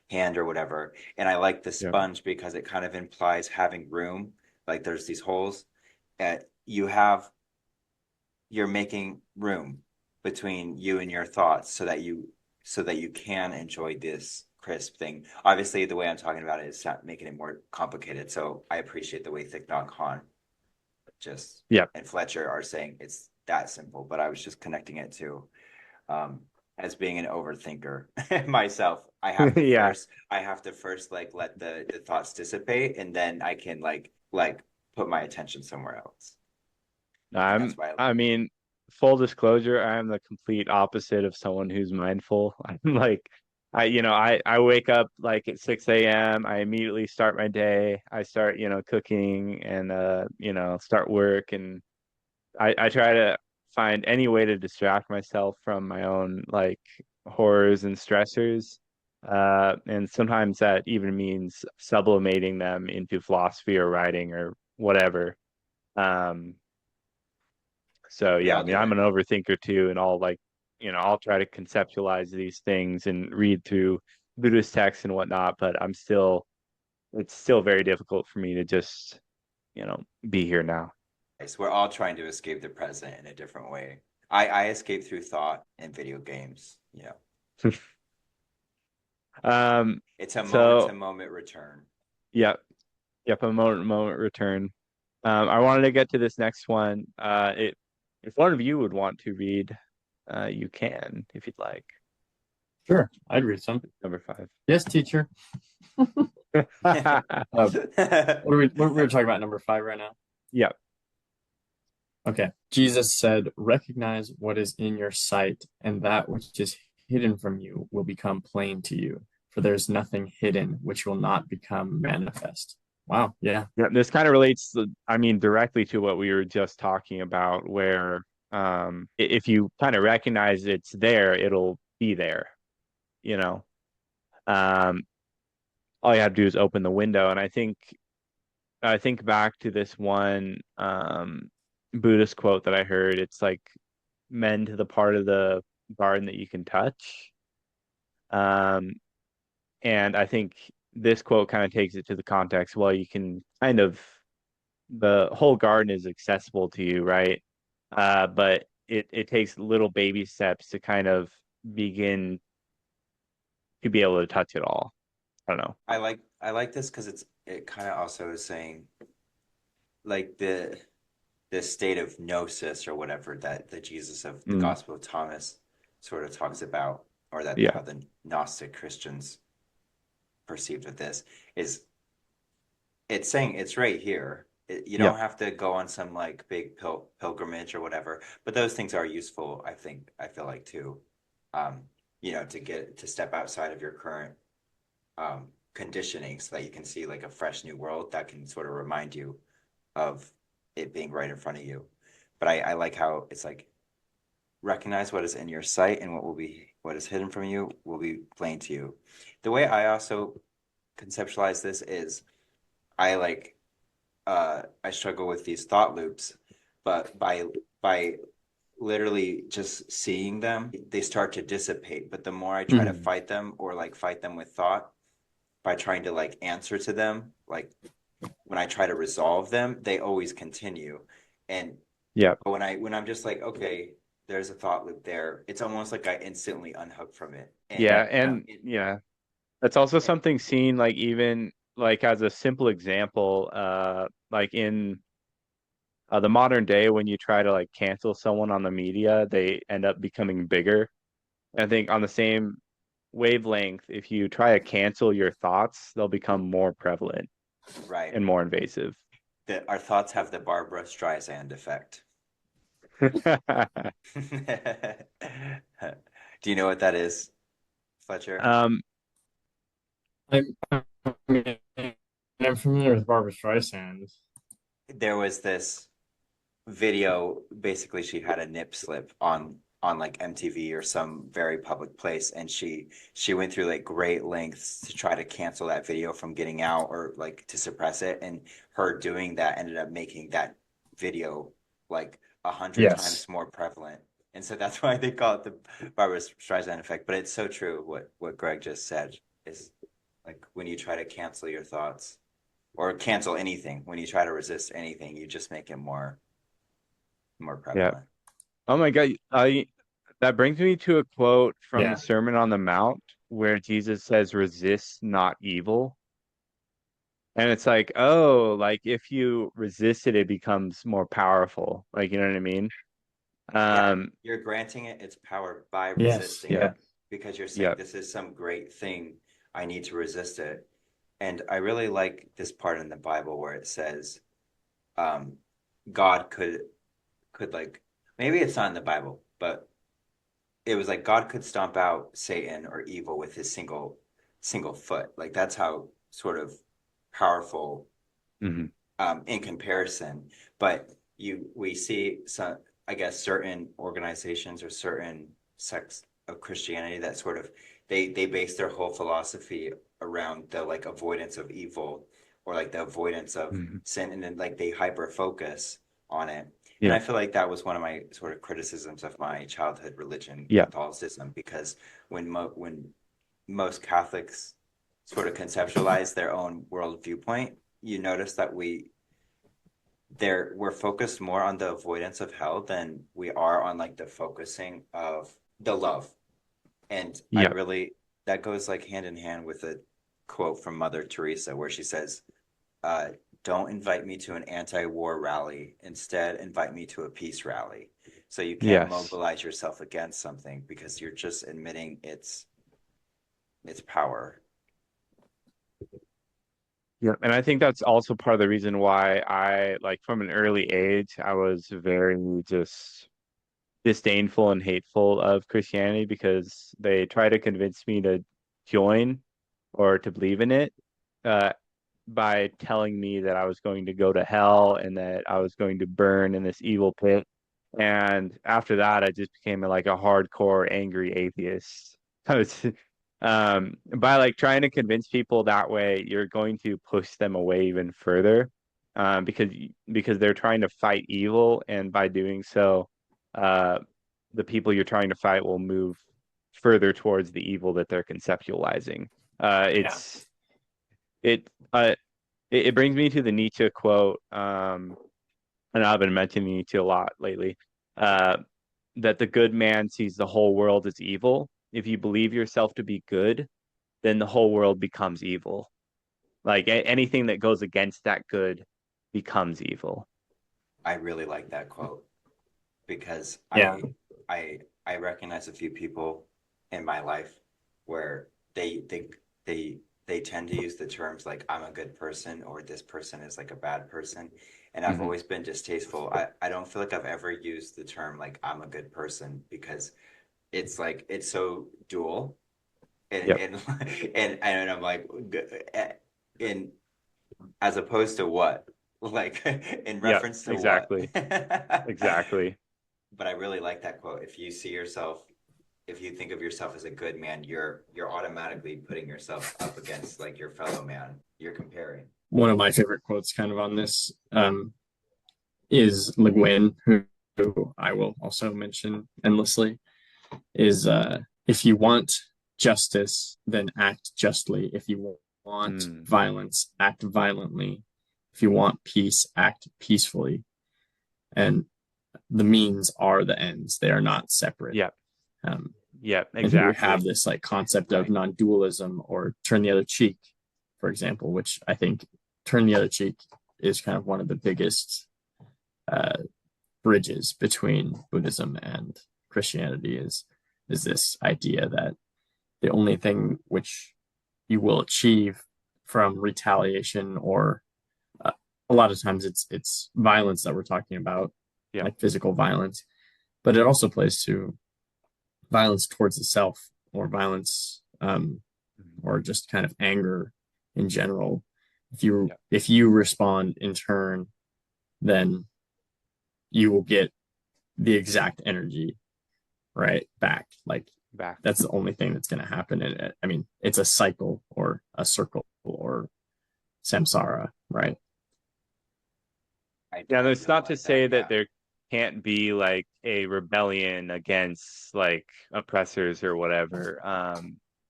hand or whatever. And I like the sponge because it kind of implies having room. Like there's these holes, you're making room between you and your thoughts so that you can enjoy this crisp thing. Obviously, the way I'm talking about it is not making it more complicated. So I appreciate the way Thich, Hanh and Fletcher are saying it's that simple. But I was just connecting it to, as being an overthinker myself, I have to first like let the thoughts dissipate, and then I can like put my attention somewhere else. I mean, full disclosure, I am the complete opposite of someone who's mindful. I'm like, I wake up like at 6 a.m. I immediately start my day. I start, cooking and, start work. And I try to find any way to distract myself from my own like horrors and stressors. And sometimes that even means sublimating them into philosophy or writing or whatever. So yeah, I mean, I'm an overthinker too, and I'll like, I'll try to conceptualize these things and read through Buddhist texts and whatnot, but it's still very difficult for me to just, be here now. So we're all trying to escape the present in a different way. I escape through thought and video games. Um, It's a moment so to moment return. yep, yep, a moment return. I wanted to get to this next one. If one of you would want to read, you can if you'd like. Sure, I'd read some. Number 5. Yes, teacher. We're talking about number 5 right now. Yep. Okay. Jesus said, recognize what is in your sight, and that which is hidden from you will become plain to you. For there's nothing hidden which will not become manifest. Wow. Yeah. Yeah, this kind of relates, directly to what we were just talking about, where if you kind of recognize it's there, it'll be there, you know. Um, all you have to do is open the window. And I think back to this one Buddhist quote that I heard. It's like, mend to the part of the garden that you can touch. Um, and I think this quote kind of takes it to the context. Well, you can the whole garden is accessible to you, right? But it takes little baby steps to kind of begin to be able to touch it all. I don't know. I like this because it kind of also is saying like the state of gnosis or whatever that the Jesus of the Mm, Gospel of Thomas sort of talks about, or that yeah, how the Gnostic Christians perceived with this is it's saying it's right here. You yep, don't have to go on some like big pilgrimage or whatever, but those things are useful, I feel like too. Um, to step outside of your current conditioning so that you can see like a fresh new world that can sort of remind you of it being right in front of you. But I like how it's like recognize what is in your sight and what is hidden from you will be plain to you. The way I also conceptualize this is I like I struggle with these thought loops, but by literally just seeing them, they start to dissipate. But the more I try to Mhm. fight them or like fight them with thought, by trying to like answer to them, like when I try to resolve them, they always continue. And yep, but when I'm just like, okay, there's a thought loop there, it's almost like I instantly unhook from it. And yeah, Yeah. and yeah, that's also and something seen like even like as a simple example, like in the modern day when you try to like cancel someone on the media, they end up becoming bigger. I think on the same wavelength, if you try to cancel your thoughts, they'll become more prevalent right, and more invasive. that our thoughts have the Barbara Streisand effect. Do you know what that is, Fletcher? um, I mean, I'm familiar with Barbara Streisand. There was this video, basically she had a nip slip on like MTV or some very public place, and she went through like great lengths to try to cancel that video from getting out or like to suppress it, and her doing that ended up making that video like 100 Yes. times more prevalent. And so that's why they call it the Barbara Streisand effect. But it's so true what Greg just said is like when you try to cancel your thoughts or cancel anything, when you try to resist anything, you just make it more yeah. prevalent. Oh my God. That brings me to a quote from the Yeah. Sermon on the Mount where Jesus says, resist not evil. And it's like, oh, like if you resist it, it becomes more powerful. Like, you know what I mean? Yeah, Um, you're granting it its power by Yes. resisting yeah, Yeah. it because you're saying yeah. this is some great thing. I need to resist it. And I really like this part in the Bible where it says, um, God could like maybe it's not in the Bible, but it was like God could stomp out Satan or evil with his single foot. Like that's how sort of powerful Hmm. in comparison. But we see some, I guess, certain organizations or certain sects of Christianity that sort of they base their whole philosophy around the like avoidance of evil or like the avoidance of Hmm. sin, and then like they hyper focus on it. And Yeah, I feel like that was one of my sort of criticisms of my childhood religion, yeah. Catholicism, because when most Catholics sort of conceptualize their own world viewpoint, you notice that we're focused more on the avoidance of hell than we are on like the focusing of the love. And I Yeah. really, that goes like hand in hand with a quote from Mother Teresa where she says, don't invite me to an anti-war rally. Instead, invite me to a peace rally. So you can't Yes. mobilize yourself against something because you're just admitting its power. Yeah. And I think that's also part of the reason why I, like, from an early age, I was very just disdainful and hateful of Christianity because they try to convince me to join or to believe in it, uh, by telling me that I was going to go to hell and that I was going to burn in this evil pit. And after that, I just became like a hardcore angry atheist. I was, by like trying to convince people that way, you're going to push them away even further, because they're trying to fight evil, and by doing so, uh, the people you're trying to fight will move further towards the evil that they're conceptualizing. Yeah. It's it uh it brings me to the Nietzsche quote, and I've been mentioning Nietzsche a lot lately, uh, that the good man sees the whole world as evil. If you believe yourself to be good, then the whole world becomes evil. Like anything that goes against that good becomes evil. I really like that quote because Yeah. I recognize a few people in my life where they they tend to use the terms like I'm a good person or this person is like a bad person. And I've Hmm. always been distasteful. I don't feel like I've ever used the term like I'm a good person because it's like it's so dual and Yep. and I'm like in as opposed to what? Like in Yep. reference to what? Exactly. Exactly. But I really like that quote. If you think of yourself as a good man, you're automatically putting yourself up against like your fellow man. You're comparing. One of my favorite quotes kind of on this is Le Guin, who I will also mention endlessly, is if you want justice, then act justly. If you want Mm. violence, act violently. If you want peace, act peacefully. And the means are the ends. They are not separate. Yep. Um, Yep. and here we have Exactly. this like concept of Right. non-dualism or turn the other cheek, for example, which I think turn the other cheek is kind of one of the biggest uh, bridges between Buddhism and Christianity is this idea that the only thing which you will achieve from retaliation or uh, a lot of times it's violence that we're talking about, Yep. like physical violence, but it also plays to violence towards the self or violence Mhm. or just kind of anger in general. If you Yep. if you respond in turn, then you will get the exact energy right back. Like Back. that's the only thing that's going to happen. And I mean, it's a cycle or a circle or samsara, right? Yeah, I that's really not to like that. say that Yeah. there can't be like a rebellion against like oppressors or whatever,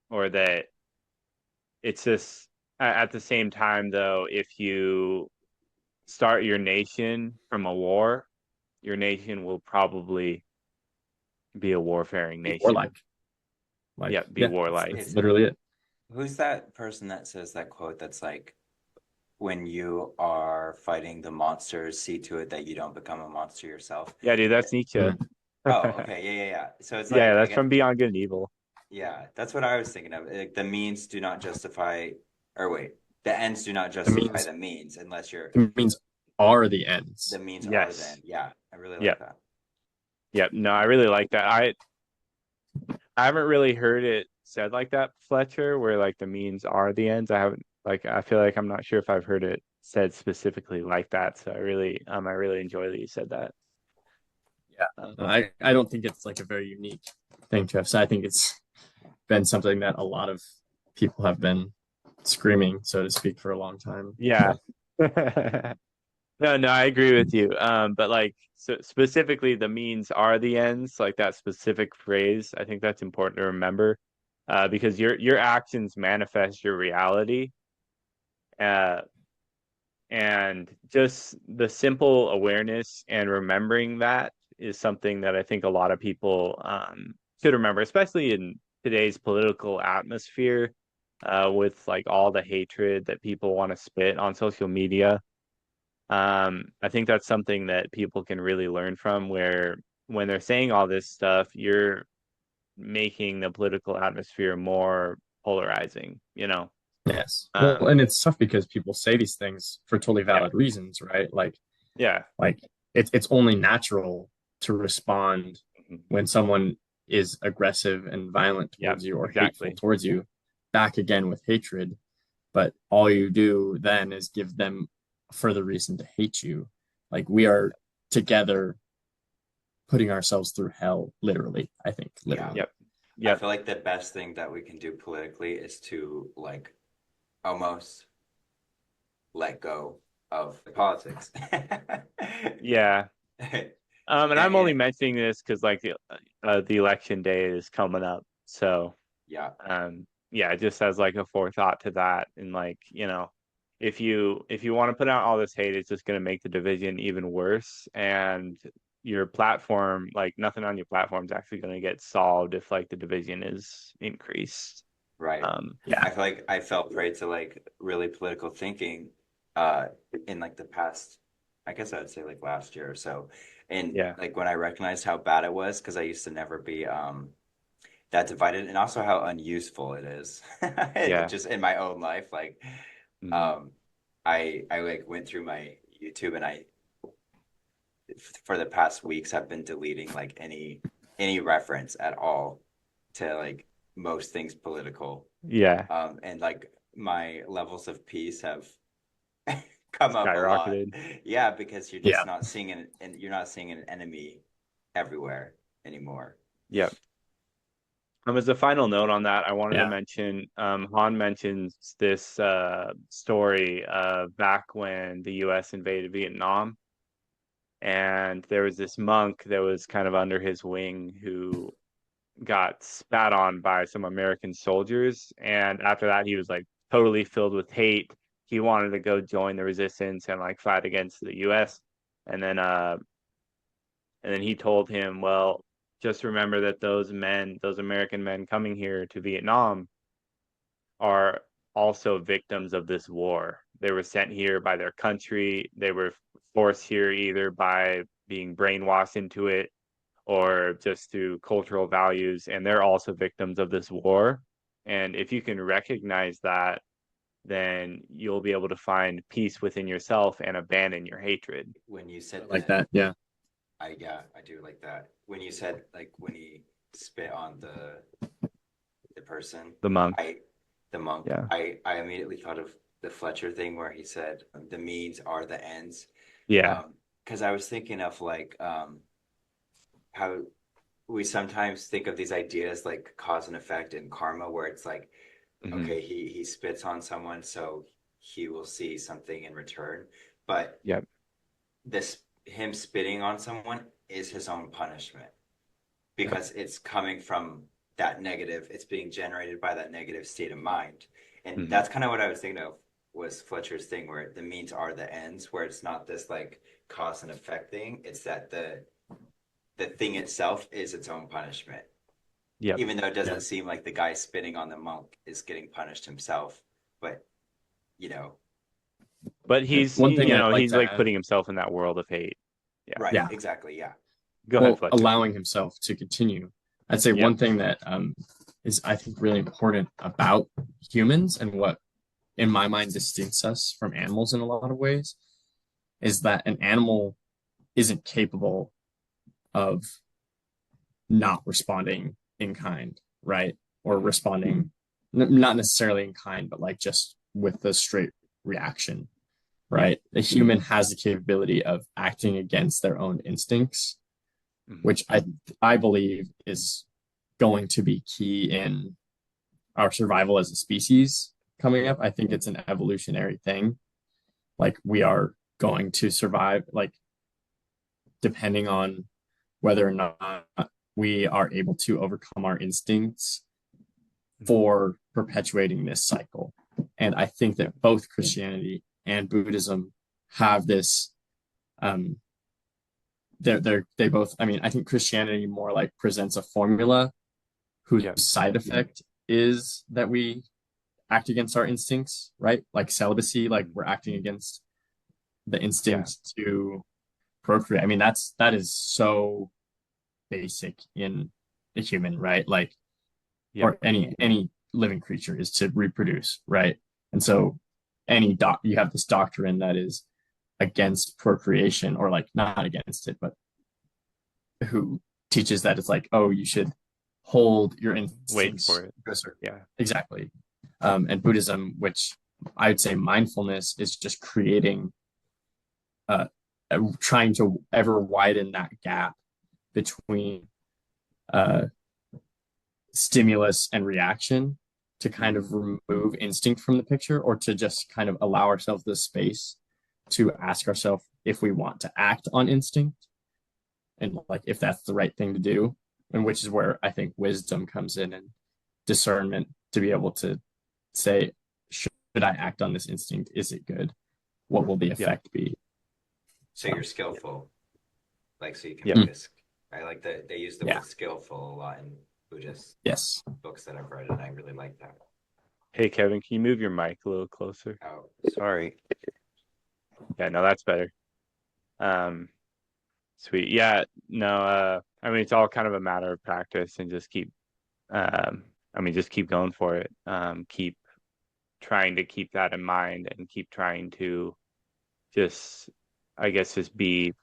or that it's just at the same time though, if you start your nation from a war, your nation will probably be a warfaring Be nation. warlike. Like, Yeah, be yeah, warlike. that's Is literally it. who's that person that says that quote that's like when you are fighting the monsters, see to it that you don't become a monster yourself. Yeah, dude, that's Nietzsche. Mm. Oh, okay. Yeah. So it's Yeah, like I that's guess from Beyond Good and Evil. yeah, that's what I was thinking of. Like the means do not justify or wait, the ends do not The justify means the means unless you're the means are the the ends. means are the Yes. end. Yeah, I really Yeah. like that. Yeah. No, I really like that. I haven't really heard it said like that, Fletcher, where like the means are the ends. I haven't like I feel like I'm not sure if I've heard it said specifically like that. So I really enjoy that you said that. Yeah. Um, I don't think it's like a very unique thing to have said. I think it's been something that a lot of people have been screaming, so to speak, for a long time. yeah. No, I agree with you. But like so specifically the means are the ends, like that specific phrase. I think that's important to remember. because your actions manifest your reality. Uh, and just the simple awareness and remembering that is something that I think a lot of people should remember, especially in today's political atmosphere, with like all the hatred that people want to spit on social media. I think that's something that people can really learn from, where when they're saying all this stuff, you're making the political atmosphere more polarizing, you know? Yes. Well, Um, and it's tough because people say these things for totally yeah, valid reasons, right? yeah, Like it's only natural to respond mhm, when someone is aggressive and violent yeah, towards you or hateful exactly. towards you, back again with hatred. But all you do then is give them further reason to hate you. Like we are together putting ourselves through hell, literally, I think, Yeah. literally. Yep, I yep, feel like the best thing that we can do politically is to like almost let go of politics. yeah. And I'm only And mentioning this because like the election day is coming up, so yeah, yeah, just as like a forethought to that, and like if you want to put out all this hate, it's just going to make the division even worse, and your platform, like nothing on your platform is actually going to get solved if like the division is increased. right. Yeah. I feel like I fell prey to like really political thinking in like the past, I guess I would say like last year or so. And Yeah, like when I recognized how bad it was, because I used to never be that divided, and also how unuseful it is. yeah, Just in my own life. Like mhm, um I like went through my YouTube and I for the past weeks I've been deleting like any reference at all to like most things political. yeah, And like my levels of peace have come up a lot. skyrocketed. Yeah, because you're Yeah. just not seeing an and you're not seeing an enemy everywhere anymore. Yep. As a final note on that, I wanted to Yeah. mention Han mentions this story back when the U.S. invaded Vietnam, and there was this monk that was kind of under his wing who got spat on by some American soldiers, and after that, he was like totally filled with hate. He wanted to go join the resistance and like fight against the U.S. And then he told him, well, just remember that those men, those American men coming here to Vietnam are also victims of this war. They were sent here by their country. They were forced here either by being brainwashed into it or just through cultural values. And they're also victims of this war. And if you can recognize that, then you'll be able to find peace within yourself and abandon your hatred. When you I said like that, that. Yeah. I do like that. When you said like when he spit on the person, The monk. I the monk, Yeah. I immediately thought of the Fletcher thing where he said the means are the ends. Yeah. Because I was thinking of like how we sometimes think of these ideas like cause and effect and karma, where it's like, Hmm. okay, he spits on someone, so he will see something in return. But Yep. this him spitting on someone is his own punishment Yep. because it's coming from that negative, it's being generated by that negative state of mind. And Hmm. that's kind of what I was thinking of was Fletcher's thing where the means are the ends, where it's not this like cause and effect thing. It's that the thing itself is its own punishment. Yep. Even though it Yeah. doesn't seem like the guy spitting on the monk is getting punished himself, but you know, But And he's, one thing I'd like he's to like add, putting himself in that world of hate. Yeah. right, yeah, exactly, yeah. Go ahead, well, Fletcher. allowing himself to continue. I'd say Yep. one thing that is, I think, really important about humans and what, in my mind, distincts us from animals in a lot of ways is that an animal isn't capable of not responding in kind, right? Or responding, not necessarily in kind, but like just with the straight reaction, Yep. right? The human has the capability of acting against their own instincts, Mhm. which I believe is going to be key in our survival as a species coming Yep. up. I think it's an evolutionary thing. Like we are going to survive, like depending on whether or not we are able to overcome our instincts for perpetuating this cycle. And I think that both Christianity and Buddhism have this. They both. I mean, I think Christianity more like presents a formula whose Yeah. side effect is that we act against our instincts, right? Like celibacy, like we're acting against the instinct to procreate. I mean, that is so basic in the human, right? Like, or any living creature is to reproduce, right? And so you have this doctrine that is against procreation, or like not against it, but who teaches that it's like, oh, you should hold your Wait instincts for it. to a certain- Yeah. exactly. And Buddhism, which I would say mindfulness is just creating trying to ever widen that gap between stimulus and reaction, to kind of remove instinct from the picture, or to just kind of allow ourselves the space to ask ourselves if we want to act on instinct, and like if that's the right thing to do, and which is where I think wisdom comes in, and discernment, to be able to say, should I act on this instinct? Is it good? What will the effect be? So you're skillful, like, so you can Yeah. whisk. I like that they use the word skillful a lot in Buddhist books that I've read, and I really like that. Hey, Kevin, can you move your mic a little closer? Oh, sorry. Yeah, no, that's better. Sweet. Yeah, no, I mean, it's all kind of a matter of practice, and just keep going for it. Keep trying to keep that in mind, and keep trying to just, I guess, just be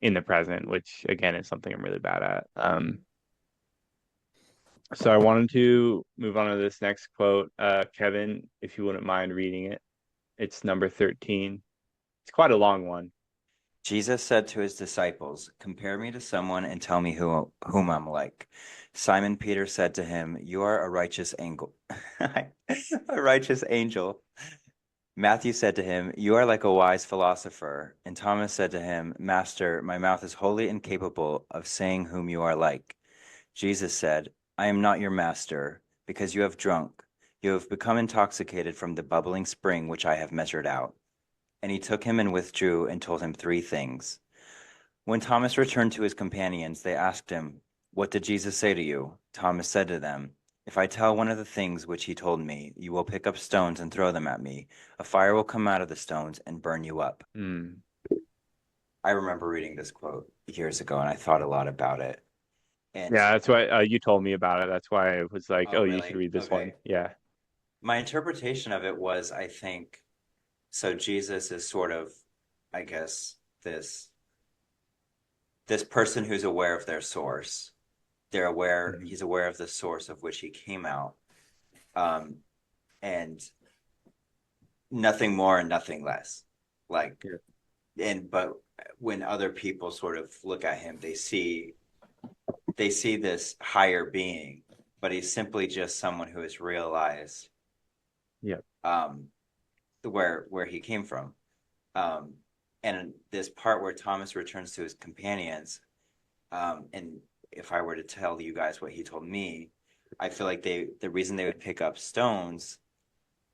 in the present, which again is something I'm really bad at. So I wanted to move on to this next quote. Kevin, if you wouldn't mind reading it. It's number 13. It's quite a long one. Jesus said to his disciples, "Compare me to someone and tell me whom I'm like." Simon Peter said to him, "You are a righteous angel." A righteous angel. Matthew said to him, "You are like a wise philosopher." And Thomas said to him, "Master, my mouth is wholly incapable of saying whom you are like." Jesus said, "I am not your master, because you have drunk. You have become intoxicated from the bubbling spring which I have measured out." And he took him and withdrew and told him 3 things. When Thomas returned to his companions, they asked him, "What did Jesus say to you?" Thomas said to them, "If I tell one of the things which he told me, you will pick up stones and throw them at me. A fire will come out of the stones and burn you up." I remember reading this quote years ago, and I thought a lot about it. And Yeah, that's why you told me about it. That's why I was like, oh, you should really? read this one. Okay. Yeah. My interpretation of it was, I think, so Jesus is sort of, I guess, this person who's aware of their source. He's aware of the source of which he came out. And nothing more and nothing less. Like, but when other people sort of look at him, they see this higher being, but he's simply just someone who has realized where he came from. And this part where Thomas returns to his companions, and if I were to tell you guys what he told me, I feel like the reason they would pick up stones,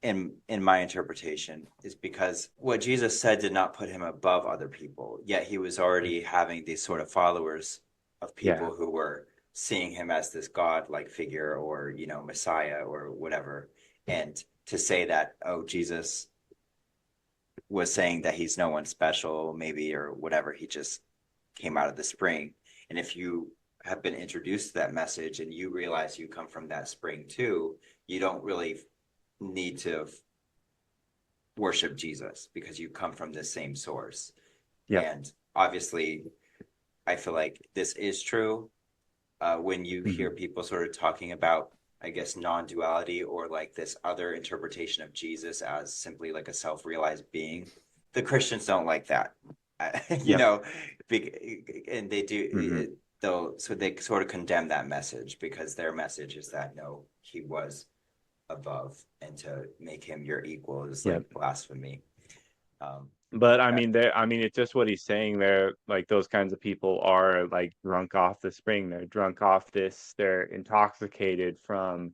in my interpretation, is because what Jesus said did not put him above other people, yet he was already having these sort of followers of people who were seeing him as this God-like figure, or Messiah or whatever. And to say that, oh, Jesus was saying that he's no one special, maybe, or whatever, he just came out of the spring. And if you have been introduced to that message and you realize you come from that spring too, you don't really need to worship Jesus, because you come from the same source. And obviously, I feel like this is true when you hear people sort of talking about, I guess, non-duality, or like this other interpretation of Jesus as simply like a self-realized being. The Christians don't like that, and they do. So they sort of condemn that message, because their message is that, no, he was above, and to make him your equal is like blasphemy. But I mean, it's just what he's saying there. Like, those kinds of people are like drunk off the spring. They're drunk off this. They're intoxicated from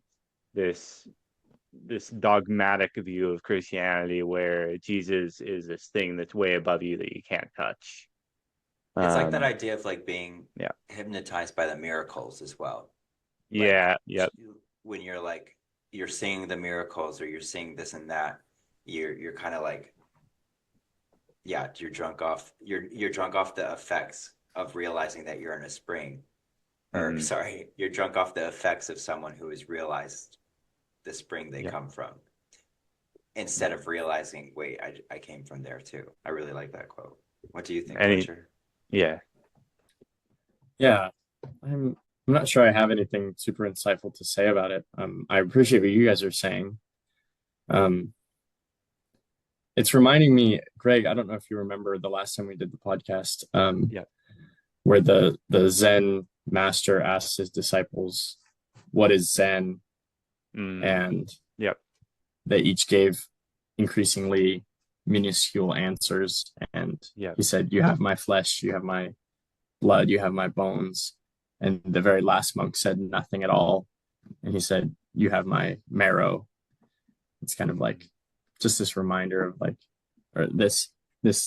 this dogmatic view of Christianity where Jesus is this thing that's way above you that you can't touch. It's like that idea of like being Yeah. hypnotized by the miracles as well. Yeah, Like, yep. when you're like you're seeing the miracles or you're seeing this and that, you're kind of like, yeah, you're drunk off the effects of realizing that you're in a spring. Or Mhm. sorry, you're drunk off the effects of someone who has realized the spring they Yeah. come from, instead of realizing, wait, I came from there too. I really like that quote. What do you think, Fletcher? Yeah. Yeah, I'm not sure I have anything super insightful to say about it. I appreciate what you guys are saying. It's reminding me, Greg, I don't know if you remember the last time we did the podcast, Yeah. where the Zen master asked his disciples, "What is Zen?" And Yep. they each gave increasingly minuscule answers. And Yep. he said, "You have my flesh, you have my blood, you have my bones." And the very last monk said nothing at all. And he said, "You have my marrow." It's kind of like just this reminder of like, or this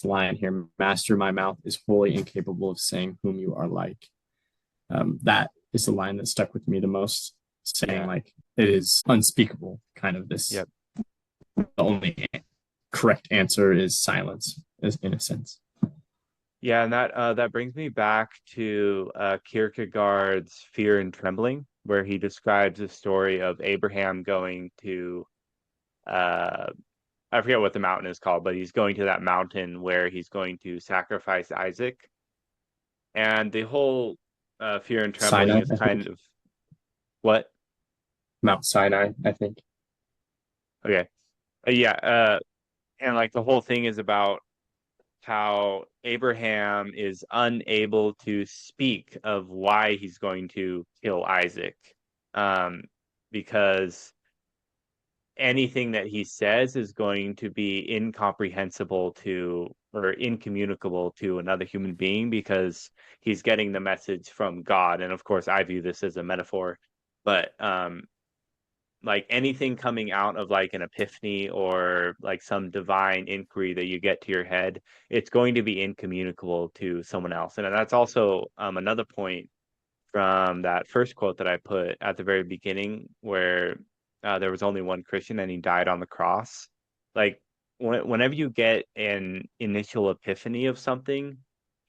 line here, "Master, my mouth is wholly incapable of saying whom you are like." That is the line that stuck with me the most, saying like it is unspeakable, kind of this. Yep. The only correct answer is silence, in a sense. Yeah, and that brings me back to Kierkegaard's Fear and Trembling, where he describes the story of Abraham going to I forget what the mountain is called, but he's going to that mountain where he's going to sacrifice Isaac. And the whole Fear and Trembling Sinai, is kind of what? Mount Sinai, I think. Okay. Yeah, and like the whole thing is about how Abraham is unable to speak of why he's going to kill Isaac, because anything that he says is going to be incomprehensible to or incommunicable to another human being because he's getting the message from God. And of course, I view this as a metaphor, but like anything coming out of like an epiphany or like some divine inquiry that you get to your head, it's going to be incommunicable to someone else. And that's also another point from that first quote that I put at the very beginning, where there was only one Christian and he died on the cross. Like whenever you get an initial epiphany of something,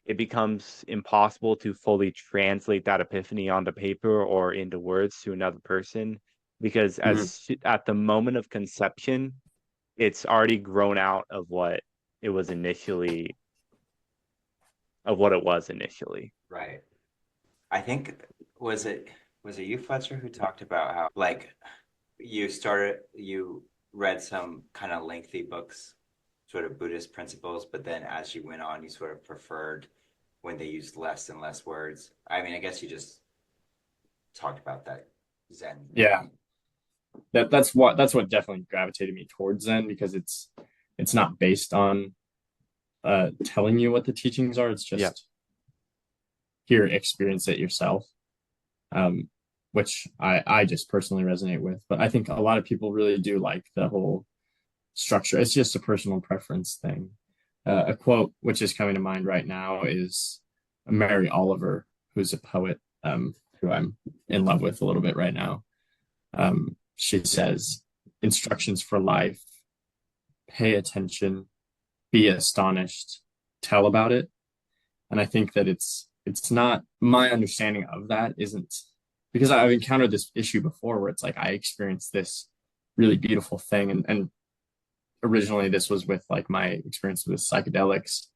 it becomes impossible to fully translate that epiphany onto paper or into words to another person, because at the moment of conception, it's already grown out of what it was initially, of what it was initially. Right. I think was it you, Fletcher, who talked about how like you read some kind of lengthy books, sort of Buddhist principles, but then as you went on, you sort of preferred when they used less and less words. I mean, I guess you just talked about that Zen. Yeah. That's what definitely gravitated me towards Zen, because it's not based on telling you what the teachings are. It's just here, experience it yourself. Which I just personally resonate with. But I think a lot of people really do like the whole structure. It's just a personal preference thing. A quote which is coming to mind right now is Mary Oliver, who's a poet who I'm in love with a little bit right now. She says, "Instructions for life: pay attention, be astonished, tell about it." And I think that it's not, my understanding of that isn't, because I've encountered this issue before where it's like I experienced this really beautiful thing, and originally this was with like my experience with psychedelics,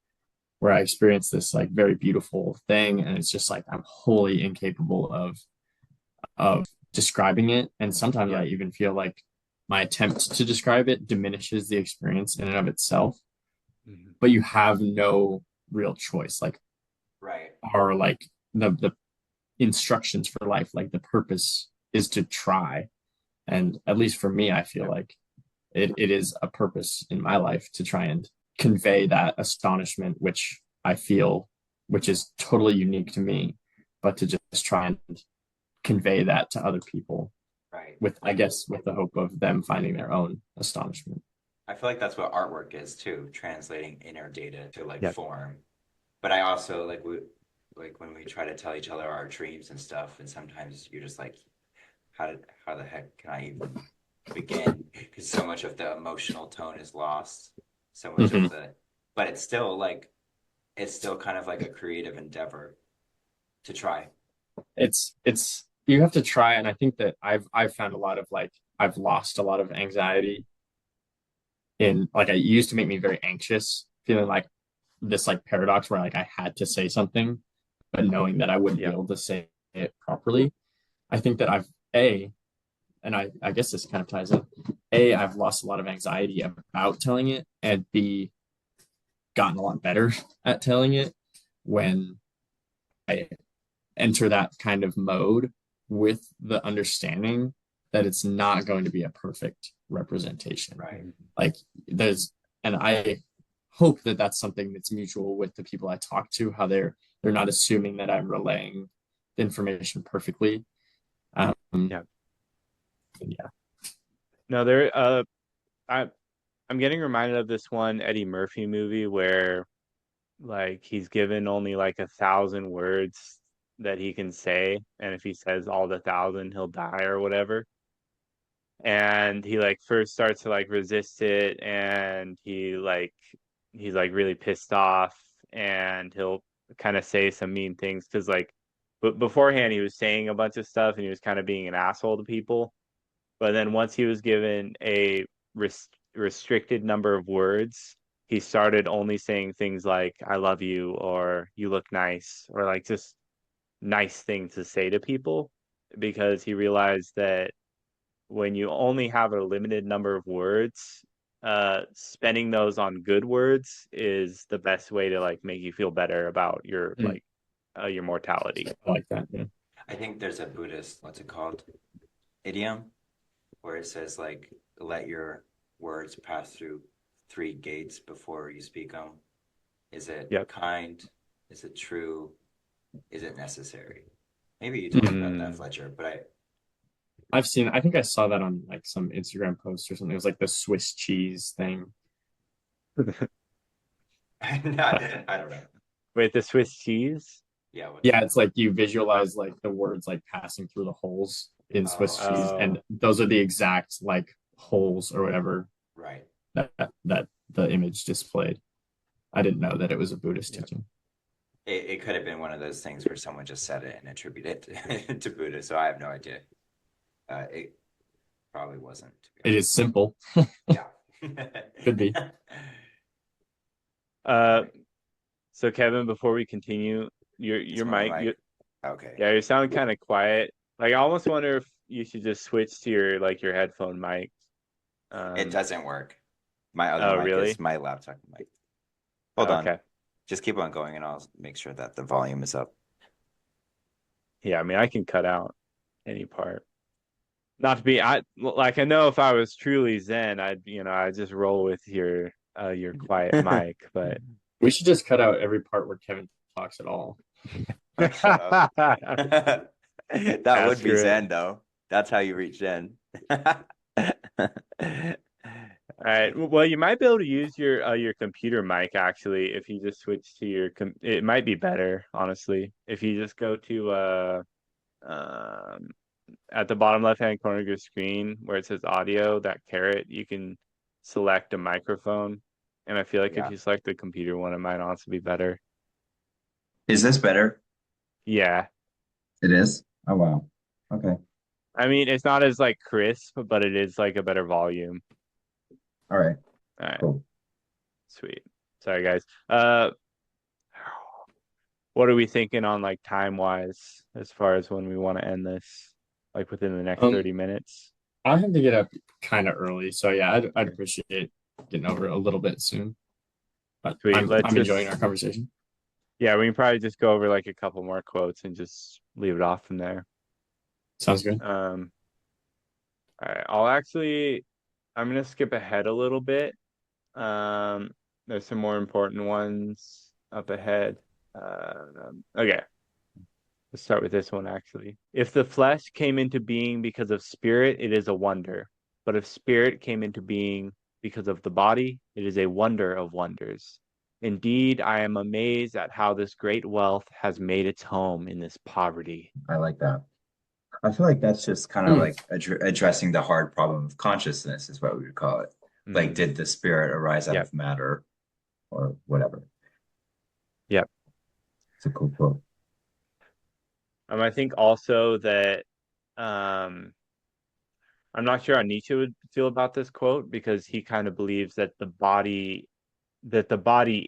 where I experienced this like very beautiful thing, and it's just like I'm wholly incapable of describing it. And sometimes I even feel like my attempt to describe it diminishes the experience in and of itself. But you have no real choice. Like, right, are like the instructions for life, like the purpose is to try. And at least for me, I feel like it is a purpose in my life to try and convey that astonishment, which I feel, which is totally unique to me, but to just try and convey that to other people. Right. with I guess with the hope of them finding their own astonishment. I feel like that's what artwork is too, translating inner data to like Yep. form. But I also like when we try to tell each other our dreams and stuff, and sometimes you're just like, how the heck can I even begin? Because so much of the emotional tone is lost. So much Mhm. of the, but it's still kind of like a creative endeavor to try. It's you have to try, and I think that I've found a lot of like I've lost a lot of anxiety in like it used to make me very anxious, feeling like this like paradox where like I had to say something, but knowing that I wouldn't be Yep. able to say it properly. I think that I've a and I guess this kind of ties in. A, I've lost a lot of anxiety about telling it, and B, gotten a lot better at telling it when I enter that kind of mode with the understanding that it's not going to be a perfect representation. Right. Like and I hope that that's something that's mutual with the people I talk to, how they're not assuming that I'm relaying the information perfectly. Yeah. Yeah. No, I I'm getting reminded of this one Eddie Murphy movie where like he's given only like 1,000 words that he can say, and if he says all the thousand, he'll die or whatever. And he like first starts to like resist it, and he's like really pissed off, and he'll kind of say some mean things because like but beforehand he was saying a bunch of stuff and he was kind of being an asshole to people. But then once he was given a restricted number of words, he started only saying things like "I love you" or "You look nice" or like just nice things to say to people, because he realized that when you only have a limited number of words, spending those on good words is the best way to like make you feel better about Mm, your mortality. I like that. Yeah. I think there's a Buddhist, what's it called? Idiom, where it says like let your words pass through three gates before you speak them. Is it Yep. kind? Is it true? Is it necessary? Maybe you talked about that, Mm. Fletcher, but I think I saw that on like some Instagram post or something. It was like the Swiss cheese thing. I don't know. Wait, the Swiss cheese? Yeah, what's Yeah, that? it's like you visualize like the words like passing through the holes in Swiss Oh, cheese, Oh, and those are the exact like holes or whatever right. that the image displayed. I didn't know that it was a Buddhist yeah. teaching. It could have been one of those things where someone just said it and attributed it to Buddha, so I have no idea. It probably wasn't, to be It is honest. simple. Yeah. Could be. Uh, Right. so Kevin, before we continue, It's your my mic, mic. Okay. yeah, you sound kind of quiet. Like I almost wonder if you should just switch to your like your headphone mic. It Um, doesn't work. My other oh mic is really? my laptop mic. Hold Oh, on. okay. Just keep on going and I'll make sure that the volume is up. Yeah, I mean I can cut out any part. Not to be I like I know if I was truly Zen, I'd just roll with your quiet mic, but We should just cut out every part where Kevin talks at all. Shut up. That yeah, would be screw it. Zen, though. That's how you reach Zen. All right. Well, you might be able to use your computer mic actually if you just switch to it might be better, honestly. If you just go to um at the bottom left-hand corner of your screen where it says audio, that caret, you can select a microphone. And I feel like if Yeah. you select the computer one, it might also be better. Is this better? Yeah. It is? Oh, wow. Okay. I mean, it's not as like crisp, but it is like a better volume. All right. All right. Cool. Sweet. Sorry, guys. What are we thinking on like time wise as far as when we want to end this? Like within the next Um, 30 minutes? I have to get up kind of early, so yeah, I'd Okay. appreciate getting over a little bit soon. But Sweet. Let's I'm enjoying our just conversation. yeah, we can probably just go over like a couple more quotes and just leave it off from there. Sounds good. Um, all right. I'm gonna skip ahead a little bit. Um, there's some more important ones up ahead. Okay. Let's start with this one, actually. If the flesh came into being because of spirit, it is a wonder. But if spirit came into being because of the body, it is a wonder of wonders. Indeed, I am amazed at how this great wealth has made its home in this poverty. I like that. I feel like that's just kind of Hmm. like addressing the hard problem of consciousness, is what we would call it. Like, Mhm. did the spirit arise out Yep. of matter or whatever? Yep. It's a cool quote. I think also that um, I'm not sure how Nietzsche would feel about this quote because he kind of believes that the body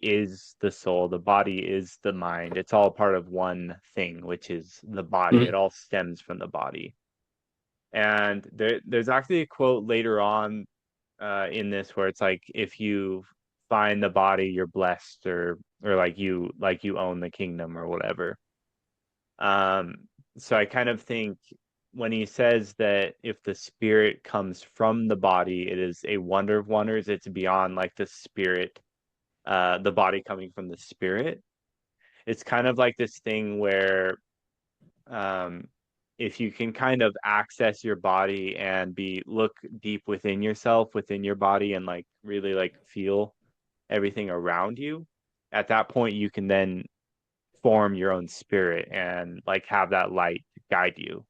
is the soul, the body is the mind. It's all part of one thing, which is the body. Mhm. It all stems from the body. And there's actually a quote later on in this where it's like, if you find the body, you're blessed, or like you own the kingdom or whatever. So I kind of think when he says that if the spirit comes from the body, it is a wonder of wonders. It's beyond like the spirit, the body coming from the spirit. It's kind of like this thing where um, if you can kind of access your body and look deep within yourself, within your body, and like really like feel everything around you, at that point you can then form your own spirit and like have that light guide you.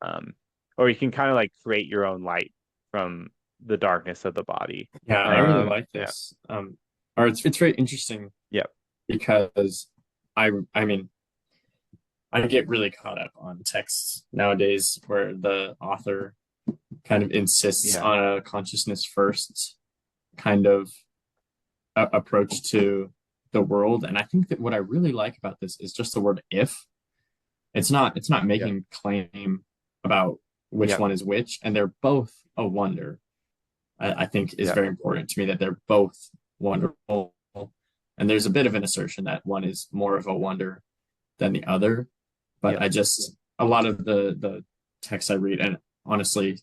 Um, or you can kind of like create your own light from the darkness of the body. Yeah, I really like Yeah. this. Or it's very interesting Yep. because I mean I get really caught up on texts nowadays where the author kind of insists Yeah. on a consciousness first kind of approach to the world. And I think that what I really like about this is just the word if. It's not Yep. making claim about which Yep. one is which, and they're both a wonder. I think is Yep. very important to me that they're both wonderful. And there's a bit of an assertion that one is more of a wonder than the other. But Yep. I just a lot of the texts I read, and honestly,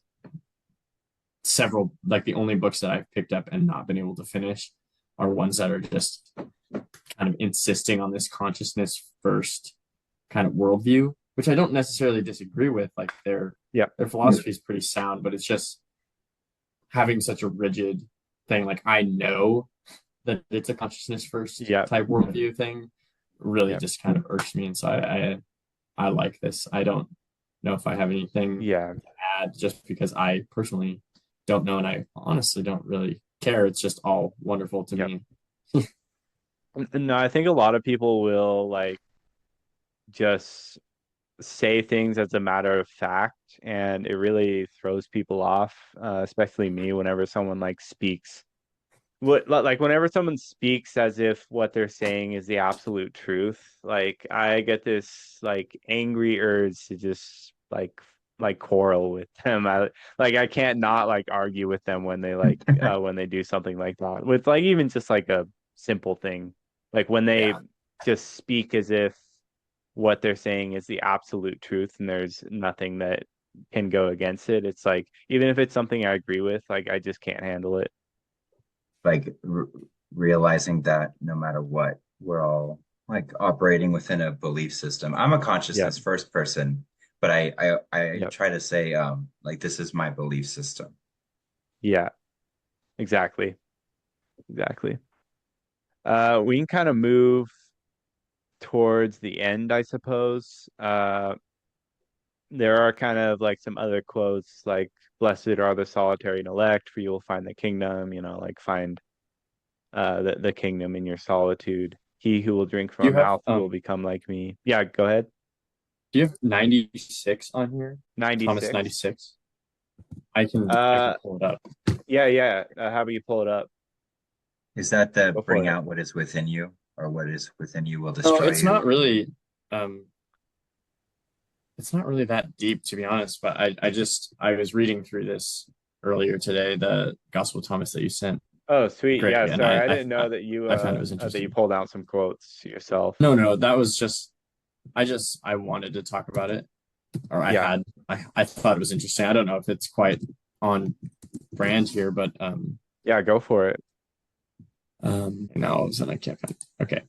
several like the only books that I've picked up and not been able to finish are ones that are just kind of insisting on this consciousness first kind of worldview, which I don't necessarily disagree with. Like Yep. their philosophy is pretty sound, but it's just having such a rigid thing. Like I know that it's a consciousness first Yep. type worldview thing really Yep. just kind of irks me. And so I like this. I don't know if I have anything Yeah. to add just because I personally don't know and I honestly don't really care. It's just all wonderful to Yep. me. No, I think a lot of people will like just say things as a matter of fact, and it really throws people off, especially me, whenever someone like speaks. Like whenever someone speaks as if what they're saying is the absolute truth, like I get this like angry urge to just like quarrel with them. I can't not like argue with them when they like when they do something like that. With like even just like a simple thing. Like when they Yeah. just speak as if what they're saying is the absolute truth and there's nothing that can go against it. It's like even if it's something I agree with, like I just can't handle it. Like realizing that no matter what, we're all like operating within a belief system. I'm a Yeah. consciousness first person, but I Yep. try to say like this is my belief system. Yeah. Exactly. Exactly. We can kind of move towards the end, I suppose. There are kind of like some other quotes like blessed are the solitary and elect, for you will find the kingdom, like find the kingdom in your solitude. He who will drink from Do a you have mouth will become like me. Yeah, go ahead. do you have 96 on here? Thomas 96. 96. I can Uh pull it up. yeah, yeah. How about you pull it up? Is that the Go bring for it. out what is within you, or what is within you will No, destroy you? um it's not really that deep to be honest, but I was reading through this earlier today, the Gospel of Thomas that you sent, Oh, sweet. Greg, Yeah, and sorry. I didn't know I found it was that you interesting. pulled out some quotes yourself. No, that was just I wanted to talk about it, or Yeah. I thought it was interesting. I don't know if it's quite on brand here, but Yeah, go for it. now all of a sudden I can't find it. Okay.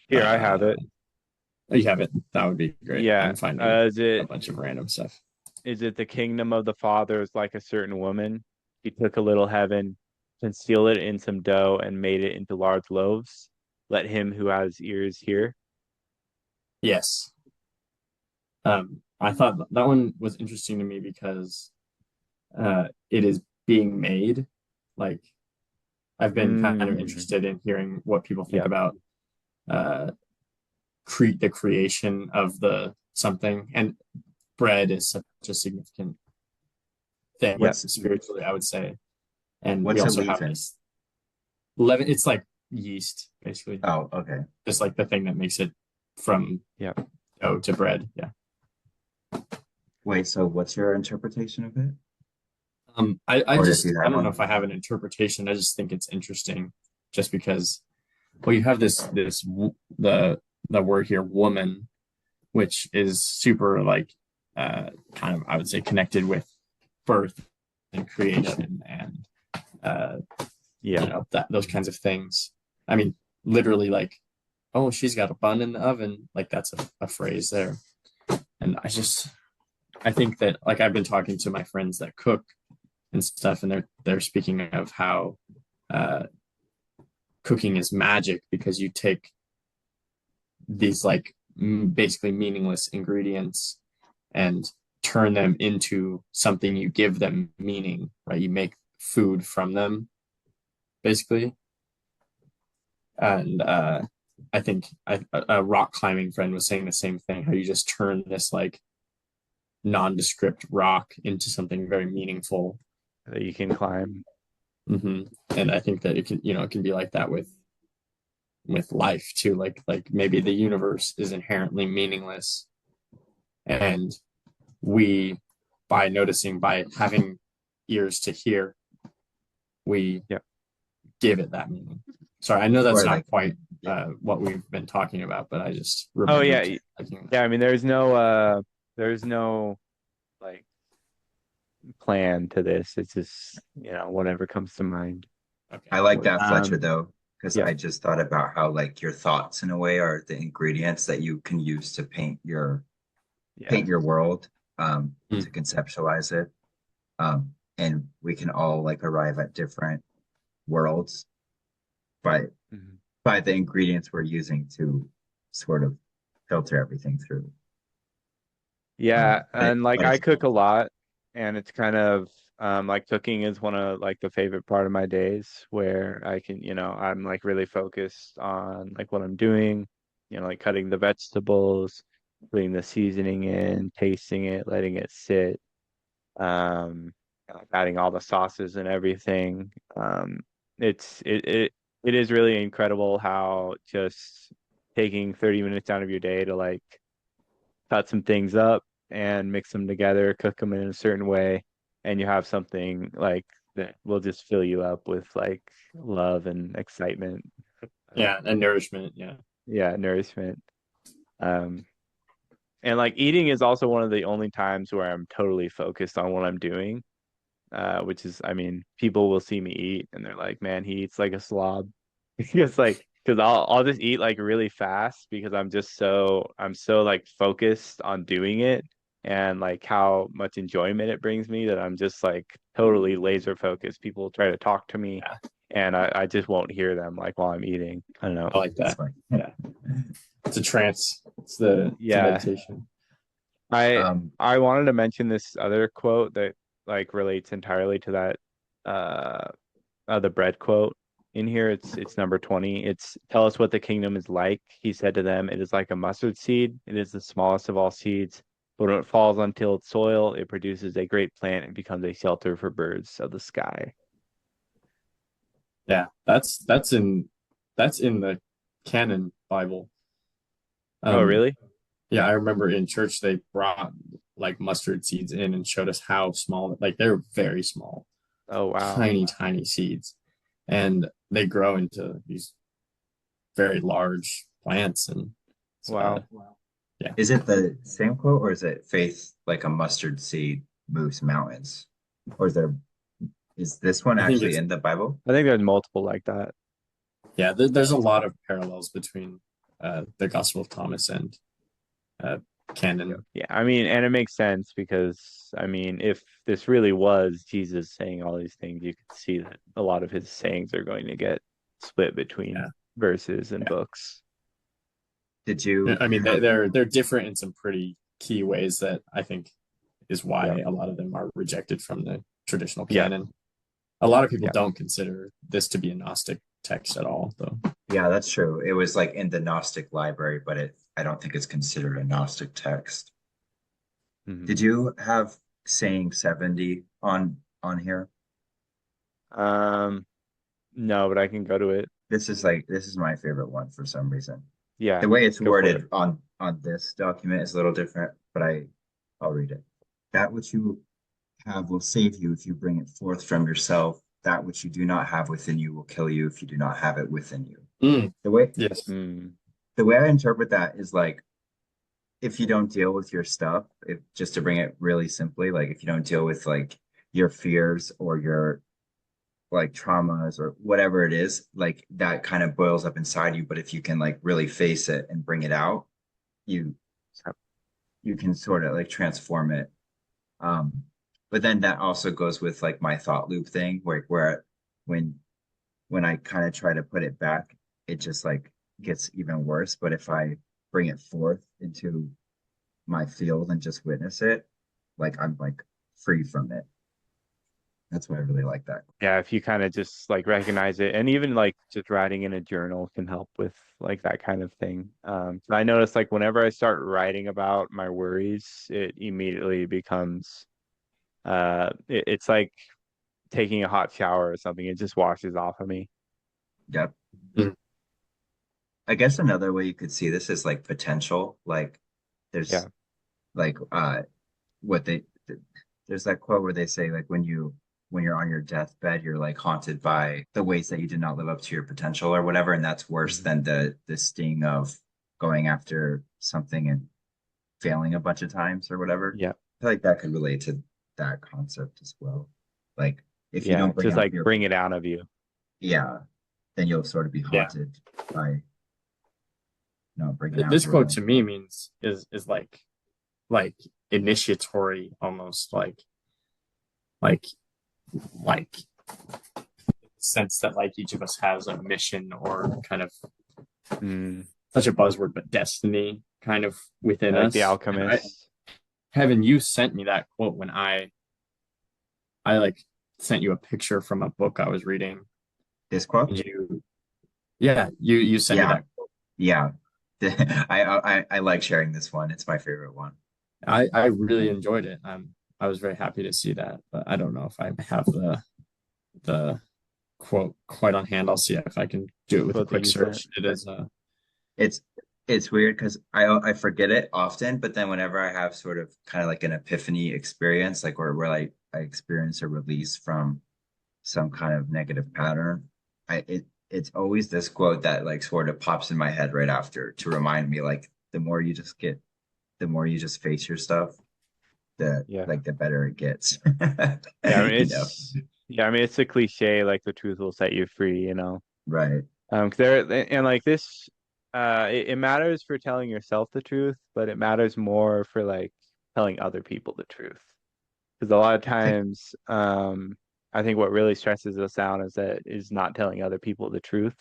Here, I have it. Oh, you have it. That would be great. Yeah. I'm finding Is a it bunch of random stuff. the kingdom of the Father is like a certain woman? He took a little heaven, concealed it in some dough, and made it into large loaves. Let him who has ears hear. Yes. I thought that one was interesting to me because it is being made. Like I've been kind of Mm, interested in hearing what people think yep. about uh the creation of the something, and bread is such a significant thing Yep. What's spiritually, I would say. And we what's a also have leaven? this leaven. It's like yeast, basically, Oh, okay. just like the thing that makes it from Yep. dough to bread. Yeah. Wait, so what's your interpretation of it? I Or if just you I have don't know one? if I have an interpretation. I just think it's interesting, just because. Well, you have the word here, woman, which is super like kind of, I would say, connected with birth and creation and Yeah. that those kinds of things. I mean, literally, like, oh, she's got a bun in the oven. Like that's a phrase there. And I think that, like, I've been talking to my friends that cook and stuff, and they're speaking of how uh, cooking is magic because you take these like basically meaningless ingredients and turn them into something. You give them meaning, right? You make food from them, basically. And I think a rock climbing friend was saying the same thing, how you just turn this like nondescript rock into something very meaningful. That you can climb. And I think that it can be like that with life too. Like maybe the universe is inherently meaningless, and we, by having ears to hear, we Yep. give it that meaning. Sorry, I know that's Or not like, quite yeah. what we've been talking about, but I just Oh remembered yeah. thinking that. Yeah, I mean there's no like plan to this. It's just, whatever comes to mind. Okay. I like that, Fletcher, Um, though, because yep. I just thought about how like your thoughts in a way are the ingredients that you can use to Yeah. paint your world, Mm. to conceptualize it. And we can all like arrive at different worlds by Mhm. by the ingredients we're using to sort of filter everything through. Yeah, and like But I it's cook cool. a lot, and it's kind of like cooking is one of like the favorite part of my days where I can, I'm like really focused on like what I'm doing, like cutting the vegetables, putting the seasoning in, tasting it, letting it sit, um, like adding all the sauces and everything. It's it is really incredible how just taking 30 minutes out of your day to like cut some things up and mix them together, cook them in a certain way, and you have something like that will just fill you up with like love and excitement. Yeah, and nourishment. Yeah. Yeah, nourishment. Um, and like eating is also one of the only times where I'm totally focused on what I'm doing. Which is, I mean, people will see me eat and they're like, "Man, he eats like a slob." It's like because I'll just eat like really fast because I'm so like focused on doing it and like how much enjoyment it brings me that I'm just like totally laser focused. People try to talk to me Yeah. and I just won't hear them like while I'm eating. I don't know. I like That's that. fine. Yeah. It's a trance. It's a Yeah, meditation. I Um, I wanted to mention this other quote that like relates entirely to that uh the bread quote in here. It's number 20. It's tell us what the kingdom is like. He said to them, it is like a mustard seed. It is the smallest of all seeds. But when it falls on tilled soil, it produces a great plant and becomes a shelter for birds of the sky. Yeah, that's in the canon Bible. Oh, Um, really? yeah, I remember in church they brought like mustard seeds in and showed us how small, like they're very small, Oh, wow. tiny, tiny seeds, and they grow into these very large plants. And Wow. yeah, is it the same quote, or is it faith like a mustard seed moves mountains? Or is this one I think actually it's in the Bible? I think there's multiple like that. yeah. There's a lot of parallels between the Gospel of Thomas and canon. Yeah, I mean, and it makes sense because, I mean, if this really was Jesus saying all these things, you could see that a lot of his sayings are going to get split between Yeah. verses and Yeah. books. Did you I mean, have, they're different in some pretty key ways that I think is why Yeah. a lot of them are rejected from the traditional Yeah. canon. A lot of people Yeah. don't consider this to be a Gnostic text at all, though. yeah, that's true. It was like in the Gnostic library, but I don't think it's considered a Gnostic text. Mhm. Did you have saying 70 on here? No, but I can go to it. This is my favorite one for some reason. Yeah, The way it's go for it. worded on this document is a little different, but I'll read it. That which you have will save you if you bring it forth from yourself. That which you do not have within you will kill you if you do not have it within you. The way Yes. Mm, the way I interpret that is like if you don't deal with your stuff, if just to bring it really simply, like if you don't deal with like your fears or your like traumas or whatever it is, like that kind of boils up inside you. But if you can like really face it and bring it out, you you can sort of like transform it. Um, but then that also goes with like my thought loop thing, where when when I kind of try to put it back, it just like gets even worse. But if I bring it forth into my field and just witness it, like I'm like free from it. That's why I really like that. yeah, if you kind of just like recognize it, and even like just writing in a journal can help with like that kind of thing. So I notice like whenever I start writing about my worries, it immediately becomes it's like taking a hot shower or something. It just washes off of me. Yep. Mm. I guess another way you could see this is like potential. Like there's Yeah. like what they there's that quote where they say like when you're on your deathbed, you're like haunted by the ways that you did not live up to your potential or whatever, and that's worse Mhm. than the sting of going after something and failing a bunch of times or whatever. Yeah. I feel like that could relate to that concept as well. Like if you Yeah. don't bring Just out like your bring it out of you. yeah, then you'll sort of be Yeah. haunted by not bringing out This your quote own. to me means is like initiatory almost like like sense that like each of us has a mission or kind of Mm. such a buzzword, but destiny kind of within Like the us. And alchemist. Kevin, you sent me that quote when I like sent you a picture from a book I was reading. This quote? You sent me Yeah, that quote. yeah. I like sharing this one. It's my favorite one. I really enjoyed it. I was very happy to see that, but I don't know if I have the quote quite on hand. I'll see if I can do it with a Quote that quick you sent. search. It is It's it's weird because I forget it often, but then whenever I have sort of kind of like an epiphany experience, like where I experience a release from some kind of negative pattern, it's always this quote that like sort of pops in my head right after to remind me like the more you just face your stuff, the Yeah. like the better it gets. Yeah. I mean, You know, it's a cliche, like the truth will set you free, you know. right. 'Cause there and like this, it matters for telling yourself the truth, but it matters more for like telling other people the truth. Because a lot of I think times, I think what really stresses us out is not telling other people the truth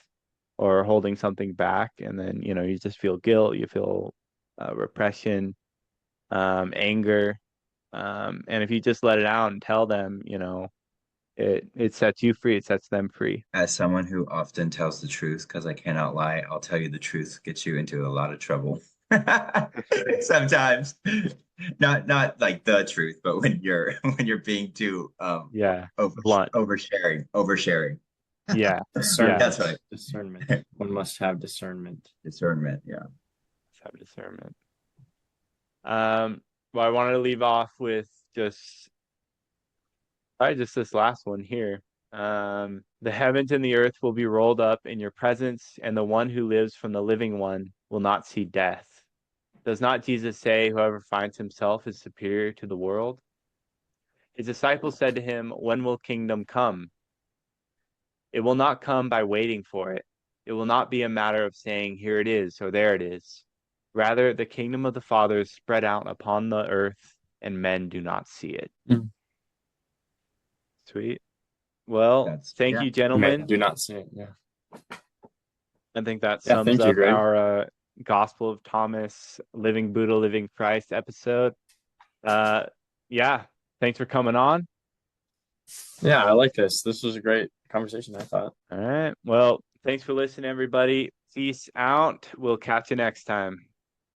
or holding something back, and then you just feel guilt, you feel repression, anger, and if you just let it out and tell them, it sets you free, it sets them free. as someone who often tells the truth, because I cannot lie, I'll tell you the truth gets you into a lot of trouble. Sometimes. Not like the truth, but when you're being too Yeah, blunt. oversharing. Yeah, yeah, That's discernment. right. Discernment. One must have discernment. Discernment, yeah. let's have discernment. Well, I wanted to leave off with just probably just this last one here. The heavens and the earth will be rolled up in your presence, and the one who lives from the living one will not see death. Does not Jesus say, whoever finds himself is superior to the world? His disciples said to him, when will kingdom come? It will not come by waiting for it. It will not be a matter of saying, here it is, or there it is. Rather, the kingdom of the Father is spread out upon the earth, and men do not see it. Mm. Sweet. Well, That's thank yeah. you, Men gentlemen. do not say it. Yeah. I think that Yeah, sums thank you, up Greg. our Gospel of Thomas, Living Buddha, Living Christ episode. Yeah, thanks for coming on. Yeah, I like this. This was a great conversation, I thought. All right. Well, thanks for listening, everybody. Peace out. We'll catch you next time.